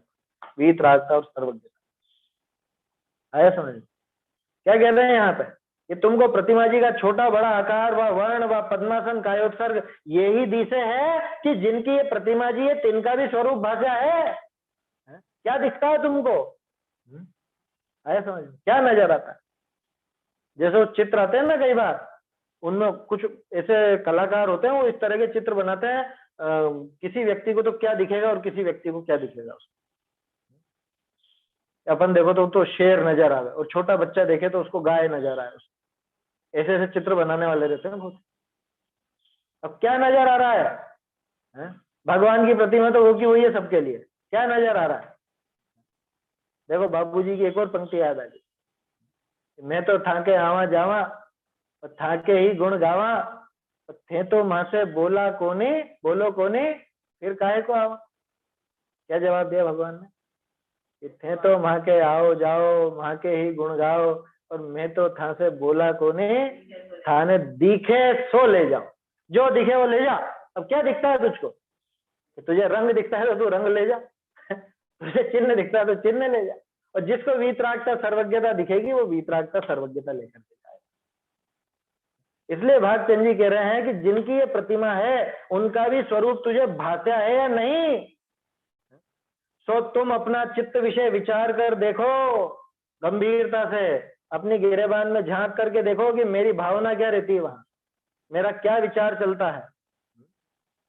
वीतरागता और सर्वज्ञता। आया समझ? क्या कह रहे हैं यहाँ पे कि तुमको प्रतिमा जी का छोटा बड़ा आकार व वर्ण व पद्मासन कायोत्सर्ग यही दिशे है कि जिनकी ये प्रतिमा जी है तिनका भी स्वरूप भाषा है? क्या दिखता है तुमको? आया समझ? क्या नजर आता है? जैसे वो चित्र आते हैं ना कई बार, उनमें कुछ ऐसे कलाकार होते हैं वो इस तरह के चित्र बनाते हैं, किसी व्यक्ति को तो क्या दिखेगा और किसी व्यक्ति को क्या दिखेगा उसको। अपन देखो तो शेर नजर आवे और छोटा बच्चा देखे तो उसको गाय नजर आए। ऐसे ऐसे चित्र बनाने वाले रहते हैं बहुत। अब क्या नजर आ रहा है? भगवान की प्रतिमा तो वो की वही है सबके लिए, क्या नजर आ रहा है? देखो बाबूजी की एक और पंक्ति याद आ गई, मैं तो थाके आवा जावा थाके ही गुण गावा, थे तो मां से बोला कोने, बोलो कोने फिर काहे को आवा। क्या जवाब दिया भगवान ने कि थे तो मां के आओ जाओ, मां के ही गुण गाओ, और मैं तो था से बोला कोने, थाने दिखे सो ले जाओ, जो दिखे वो ले जा। अब क्या दिखता है तुझको? तुझे रंग दिखता है तो तू रंग ले जा, तुझे चिन्ह दिखता है तो चिन्ह ले जा, और जिसको वीतरागता सर्वज्ञता दिखेगी वो वीतरागता सर्वज्ञता लेकर के जाएगा। इसलिए भागचंद जी कह रहे हैं कि जिनकी ये प्रतिमा है उनका भी स्वरूप तुझे भाता है या नहीं, सो तुम अपना चित्त विषय विचार कर देखो, गंभीरता से अपनी गिरेबान में झांक करके देखो कि मेरी भावना क्या रहती है वहां, मेरा क्या विचार चलता है,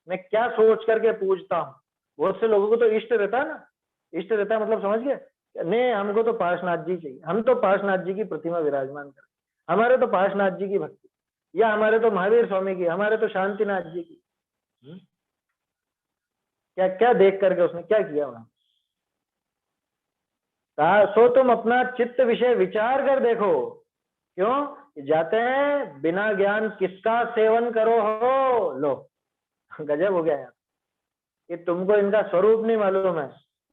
मैं क्या सोच करके पूछता हूँ। बहुत से लोगों को तो इष्ट रहता है ना, इष्ट रहता है मतलब समझ गए, नहीं हमको तो पार्श्वनाथ जी चाहिए, हम तो पार्श्वनाथ जी की प्रतिमा विराजमान करें, हमारे तो पार्श्वनाथ जी की भक्ति, या हमारे तो महावीर स्वामी की, हमारे तो शांतिनाथ जी की। क्या क्या देख करके उसने क्या किया वहां? कहा सो तुम अपना चित्त विषय विचार कर देखो। क्यों जाते हैं? बिना ज्ञान किसका सेवन करो हो। लो गजब हो गया यार, कि तुमको इनका स्वरूप नहीं मालूम है।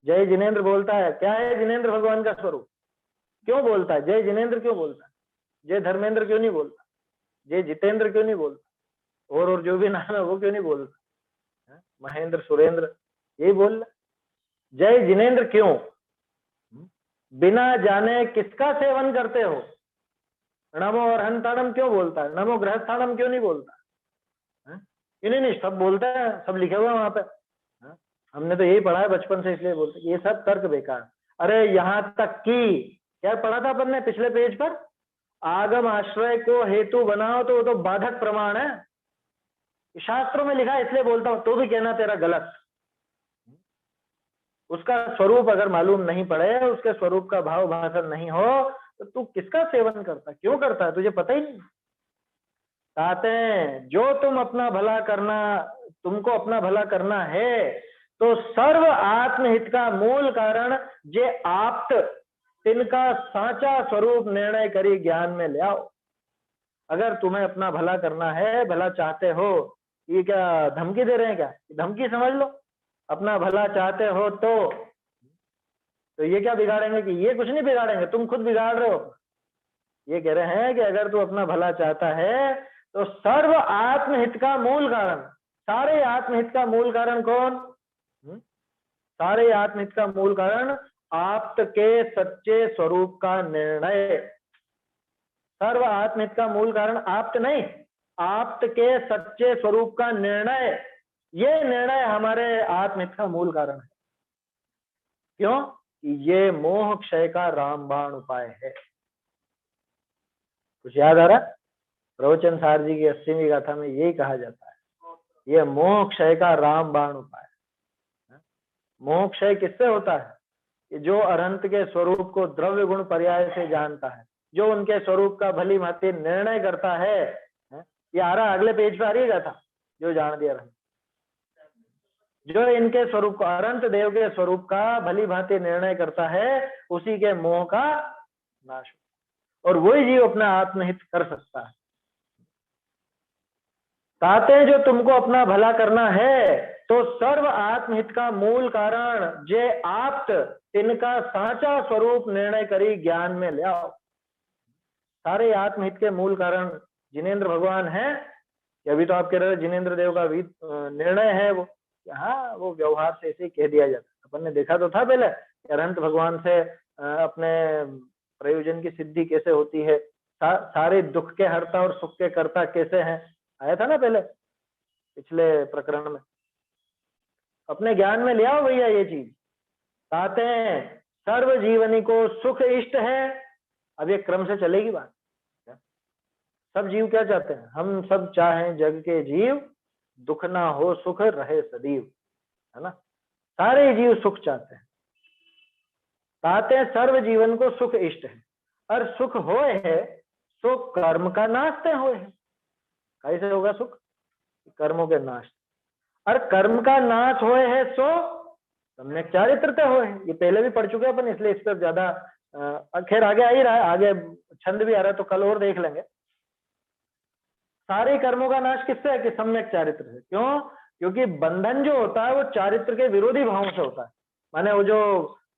जय जिनेंद्र बोलता है, क्या है जिनेंद्र भगवान का स्वरूप? क्यों बोलता है जय जिनेंद्र? क्यों बोलता है? जय धर्मेंद्र क्यों नहीं बोलता? जय जितेंद्र क्यों नहीं बोलता? और जो भी नाम है वो क्यों नहीं बोलता? महेंद्र, सुरेंद्र, यही बोल रहा। जय जिनेंद्र क्यों? बिना जाने किसका सेवन करते हो। नमो अर्हंताणम क्यों बोलता है? नमो गृहस्थाणम क्यों नहीं बोलता? नहीं, सब बोलते हैं, सब लिखे हुए वहां पे। हमने तो यही पढ़ा है बचपन से, इसलिए बोलते। ये सब तर्क बेकार। अरे यहाँ तक कि क्या पढ़ा था अपन ने पिछले पेज पर? आगम आश्रय को हेतु बनाओ तो वो तो बाधक प्रमाण है, शास्त्रों में लिखा है, इसलिए बोलता हूं। तो भी कहना तेरा गलत। उसका स्वरूप अगर मालूम नहीं पड़े, उसके स्वरूप का भाव भाषण नहीं हो, तो तू किसका सेवन करता, क्यों करता है, तुझे पता ही नहीं। कहते हैं जो तुम अपना भला करना, तुमको अपना भला करना है तो सर्व आत्महित का मूल कारण जे आप्त तिनका साचा स्वरूप निर्णय करी ज्ञान में ले आओ। अगर तुम्हें अपना भला करना है, भला चाहते हो, ये क्या धमकी दे रहे हैं क्या? धमकी समझ लो, अपना भला चाहते हो तो ये क्या बिगाड़ेंगे? कि ये कुछ नहीं बिगाड़ेंगे, तुम खुद बिगाड़ रहे हो। ये कह रहे हैं कि अगर तू अपना भला चाहता है तो सर्व आत्महित का मूल कारण, सारे आत्महित का मूल कारण कौन? सारे आत्महित का मूल कारण आप्त के सच्चे स्वरूप का निर्णय। सर्व आत्महित का मूल कारण आप्त नहीं, आप्त के सच्चे स्वरूप का निर्णय। ये निर्णय हमारे आत्महित का मूल कारण है। क्यों? ये मोह क्षय का रामबाण उपाय है। कुछ याद आ रहा? प्रवचन सार जी की 80वीं गाथा में यही कहा जाता है, ये मोह क्षय का रामबाण उपाय। मोह क्षय किससे होता है? कि जो अनंत के स्वरूप को द्रव्य गुण पर्याय से जानता है, जो उनके स्वरूप का भली भांति निर्णय करता है। ये आ रहा, अगले पेज पे आ रही गाथा, जो जान दिया रहा, जो इनके स्वरूप को, अनंत देव के स्वरूप का भली भांति निर्णय करता है, उसी के मोह का नाश होता है और वही जीव अपना आत्महित कर सकता है। ताते जो तुमको अपना भला करना है तो सर्व आत्महित का मूल कारण जे आप्त इनका साचा स्वरूप निर्णय करी ज्ञान में ले आओ। सारे आत्महित के मूल कारण जिनेंद्र भगवान है। अभी तो आप कह रहे जिनेंद्र देव का निर्णय है वो, हाँ वो व्यवहार से ऐसे कह दिया जाता है। अपन ने देखा तो था पहले अनंत भगवान से अपने प्रयोजन की सिद्धि कैसे होती है, सारे दुख के हरता और सुख के कर्ता कैसे हैं, आया था ना पहले पिछले प्रकरण में। अपने ज्ञान में ले आओ भैया ये चीज। कहते हैं सर्व जीवनी को सुख इष्ट है। अब ये क्रम से चलेगी बात। सब जीव क्या चाहते हैं? हम सब चाहें जग के जीव दुख ना हो सुख रहे सदैव, है ना। सारे जीव सुख चाहते हैं। कहते हैं सर्व जीवन को सुख इष्ट है और सुख होए है सो कर्म का नाश ते होए है। कैसे होगा सुख? कर्मों के नाश। और कर्म का नाश होए है सो सम्यक चारित्रते होए है। ये पहले भी पढ़ चुके अपन, इसलिए इस पर ज्यादा खैर आगे आ ही रहा है, आगे छंद भी आ रहा है तो कल और देख लेंगे। सारे कर्मों का नाश किससे है? कि सम्यक चारित्र से। क्यों? क्योंकि बंधन जो होता है वो चारित्र के विरोधी भावों से होता है। माने वो जो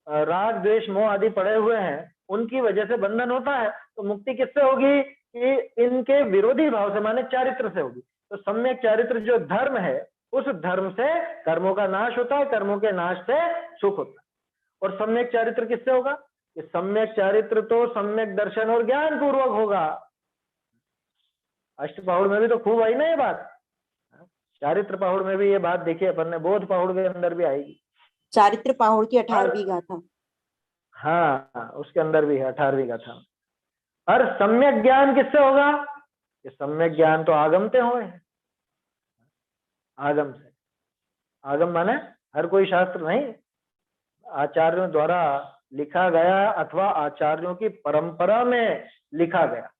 राग द्वेष मोह आदि पड़े हुए हैं उनकी वजह से बंधन होता है। तो मुक्ति किससे होगी? कि इनके विरोधी भाव से, माने चारित्र से होगी। तो सम्यक चारित्र जो धर्म है उस धर्म से कर्मों का नाश होता है, कर्मों के नाश से सुख होता है। और सम्यक चारित्र किससे होगा? कि सम्यक चारित्र तो सम्यक दर्शन और ज्ञान पूर्वक होगा। अष्टपहुड़ में भी तो खूब आई ना ये बात। चारित्र पहुड़ में भी ये बात देखिए अपन ने, बोध पहुड़ के अंदर भी आएगी। चारित्र पहुड़ की 18वीं गाथा। हाँ उसके अंदर भी है 18वीं गाथा। और सम्यक ज्ञान किससे होगा? कि सम्यक ज्ञान तो आगमते हुए हैं। आगम से, आगम माने हर कोई शास्त्र नहीं, आचार्यों द्वारा लिखा गया अथवा आचार्यों की परंपरा में लिखा गया।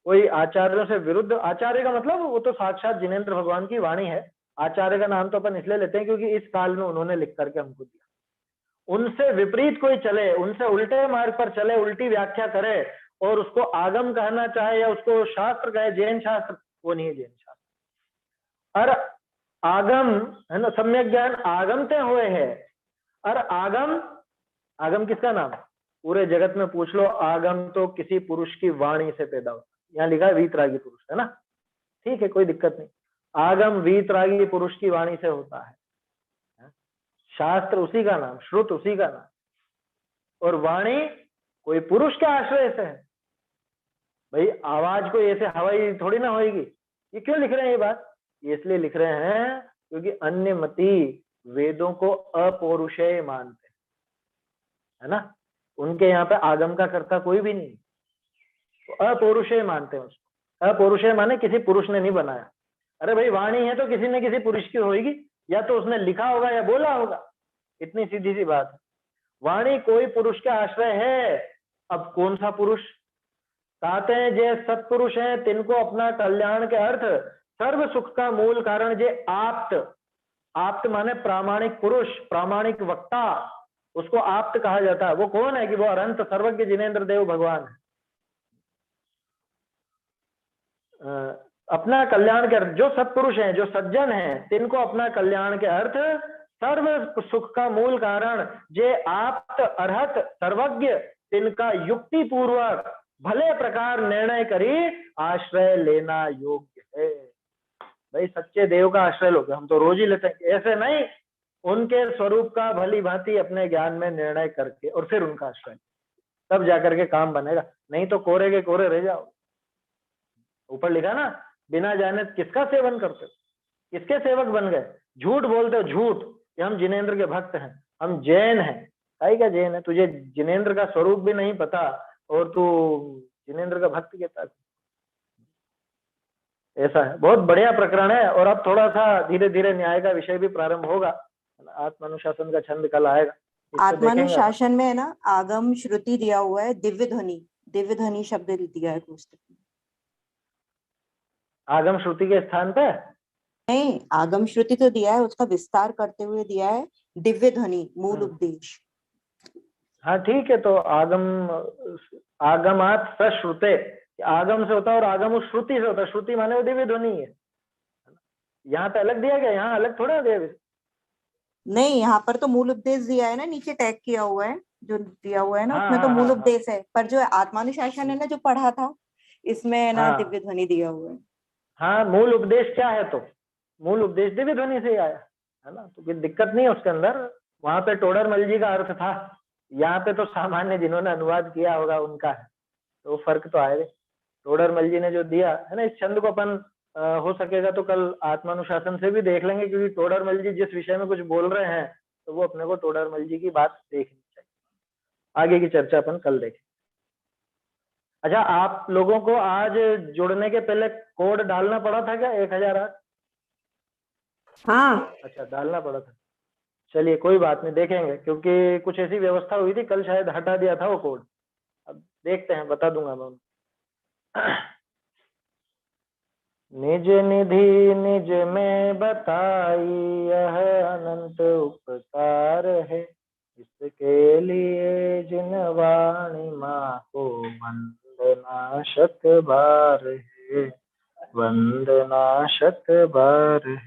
कोई आचार्यों से विरुद्ध, आचार्य का मतलब वो तो साक्षात जिनेंद्र भगवान की वाणी है। आचार्य का नाम तो अपन इसलिए लेते हैं क्योंकि इस काल में उन्होंने लिख करके हमको दिया। उनसे विपरीत कोई चले, उनसे उल्टे मार्ग पर चले, उल्टी व्याख्या करे और उसको आगम कहना चाहे या उसको शास्त्र कहे, जैन शास्त्र, वो नहीं है जैन शास्त्र। और आगम है ना, सम्यक ज्ञान आगमते हुए है। और आगम, आगम किसका नाम? पूरे जगत में पूछ लो, आगम तो किसी पुरुष की वाणी से पैदा होता है। यहाँ लिखा है वीतरागी पुरुष, है ना, ठीक है कोई दिक्कत नहीं। आगम वीतरागी पुरुष की वाणी से होता है। शास्त्र उसी का नाम, श्रुत उसी का नाम, और वाणी कोई पुरुष के आश्रय से है। भाई आवाज कोई ऐसे हवाई थोड़ी ना होगी। ये क्यों लिख रहे हैं ये बात? ये इसलिए लिख रहे हैं क्योंकि अन्य मती वेदों को अपौरुषेय मानते हैं, है ना। उनके यहाँ पे आगम का कर्ता कोई भी नहीं, तो अपौरुषेय मानते हैं उसको। अपौरुषेय माने किसी पुरुष ने नहीं बनाया। अरे भाई वाणी है तो किसी न किसी पुरुष की होगी, या तो उसने लिखा होगा या बोला होगा, इतनी सीधी सी बात है। वाणी कोई पुरुष का आश्रय है। अब कौन सा पुरुष? कहते हैं जे सत्पुरुष हैं तिनको अपना कल्याण के अर्थ सर्व सुख का मूल कारण जे आप्त, आप्त माने प्रामाणिक पुरुष, प्रामाणिक वक्ता, उसको आप्त कहा जाता है। वो कौन है? कि वो अनंत सर्वज्ञ जिनेंद्र देव भगवान है। अपना कल्याण के अर्थ, जो सत्पुरुष हैं, जो सज्जन हैं, तिनको अपना कल्याण के अर्थ सर्व सुख का मूल कारण जे आप्त अर्हत सर्वज्ञ तिनका युक्ति पूर्वक भले प्रकार निर्णय करी आश्रय लेना योग्य है। भाई सच्चे देव का आश्रय लोगे, हम तो रोज ही लेते हैं, ऐसे नहीं, उनके स्वरूप का भली भांति अपने ज्ञान में निर्णय करके और फिर उनका आश्रय, तब जाकर के काम बनेगा, नहीं तो कोरे के कोरे रह जाओ। ऊपर लिखा ना, बिना जाने किसका सेवन करते हो, किसके सेवक बन गए, झूठ बोलते हो, झूठ कि हम जिनेंद्र के भक्त हैं, हम जैन हैं। काहे का जैन है, तुझे जिनेंद्र का स्वरूप भी नहीं पता और तू जिनेंद्र का भक्त कहता है। ऐसा है, बहुत बढ़िया प्रकरण है। और अब थोड़ा सा धीरे धीरे न्याय का विषय भी प्रारंभ होगा, आत्मानुशासन का छंद कल आएगा। आत्मानुशासन में है ना, आगम श्रुति दिया हुआ है, दिव्य ध्वनि शब्द दिया है पुस्तक में। आगम श्रुति के स्थान पे नहीं, आगम श्रुति तो दिया है, उसका विस्तार करते हुए दिया है दिव्य ध्वनि मूल उपदेश। हाँ ठीक है, तो आगमात सश्रुते, आगम से होता है और आगम उस श्रुति से होता है, श्रुति माने वो दिव्य ध्वनि है। यहाँ पे अलग दिया गया, यहाँ अलग थोड़ा दिया गया। नहीं, यहाँ पर तो मूल उपदेश दिया है ना, नीचे टैग किया हुआ है जो दिया हुआ है ना, उसमें तो मूल उपदेश है, पर जो आत्मानुशासन है ना जो पढ़ा था, इसमें है ना दिव्य ध्वनि दिया हुआ है। हाँ, मूल उपदेश क्या है, तो मूल उपदेश दिव्य ध्वनि से ही आया है ना, तो कोई दिक्कत नहीं है उसके अंदर। वहां पे टोडरमल जी का अर्थ था, यहाँ पे तो सामान्य जिन्होंने अनुवाद किया होगा उनका है, तो फर्क तो आएगा। टोडरमल जी ने जो दिया है ना, इस छंद को अपन हो सकेगा तो कल आत्मानुशासन से भी देख लेंगे, क्योंकि टोडरमल जी जिस विषय में कुछ बोल रहे हैं तो वो अपने को टोडरमल जी की बात देखनी चाहिए। आगे की चर्चा अपन कल देखें। अच्छा, आप लोगों को आज जुड़ने के पहले कोड डालना पड़ा था क्या, 1008? हाँ, अच्छा, डालना पड़ा था। चलिए कोई बात नहीं, देखेंगे, क्योंकि कुछ ऐसी व्यवस्था हुई थी कल, शायद हटा दिया था वो कोड। अब देखते हैं, बता दूंगा मैं। निज निधि निज में बताई यह अनंत उपकार है, इसके लिए जिन वाणी माँ को वंदना शत बार है, वंदना शत बार है।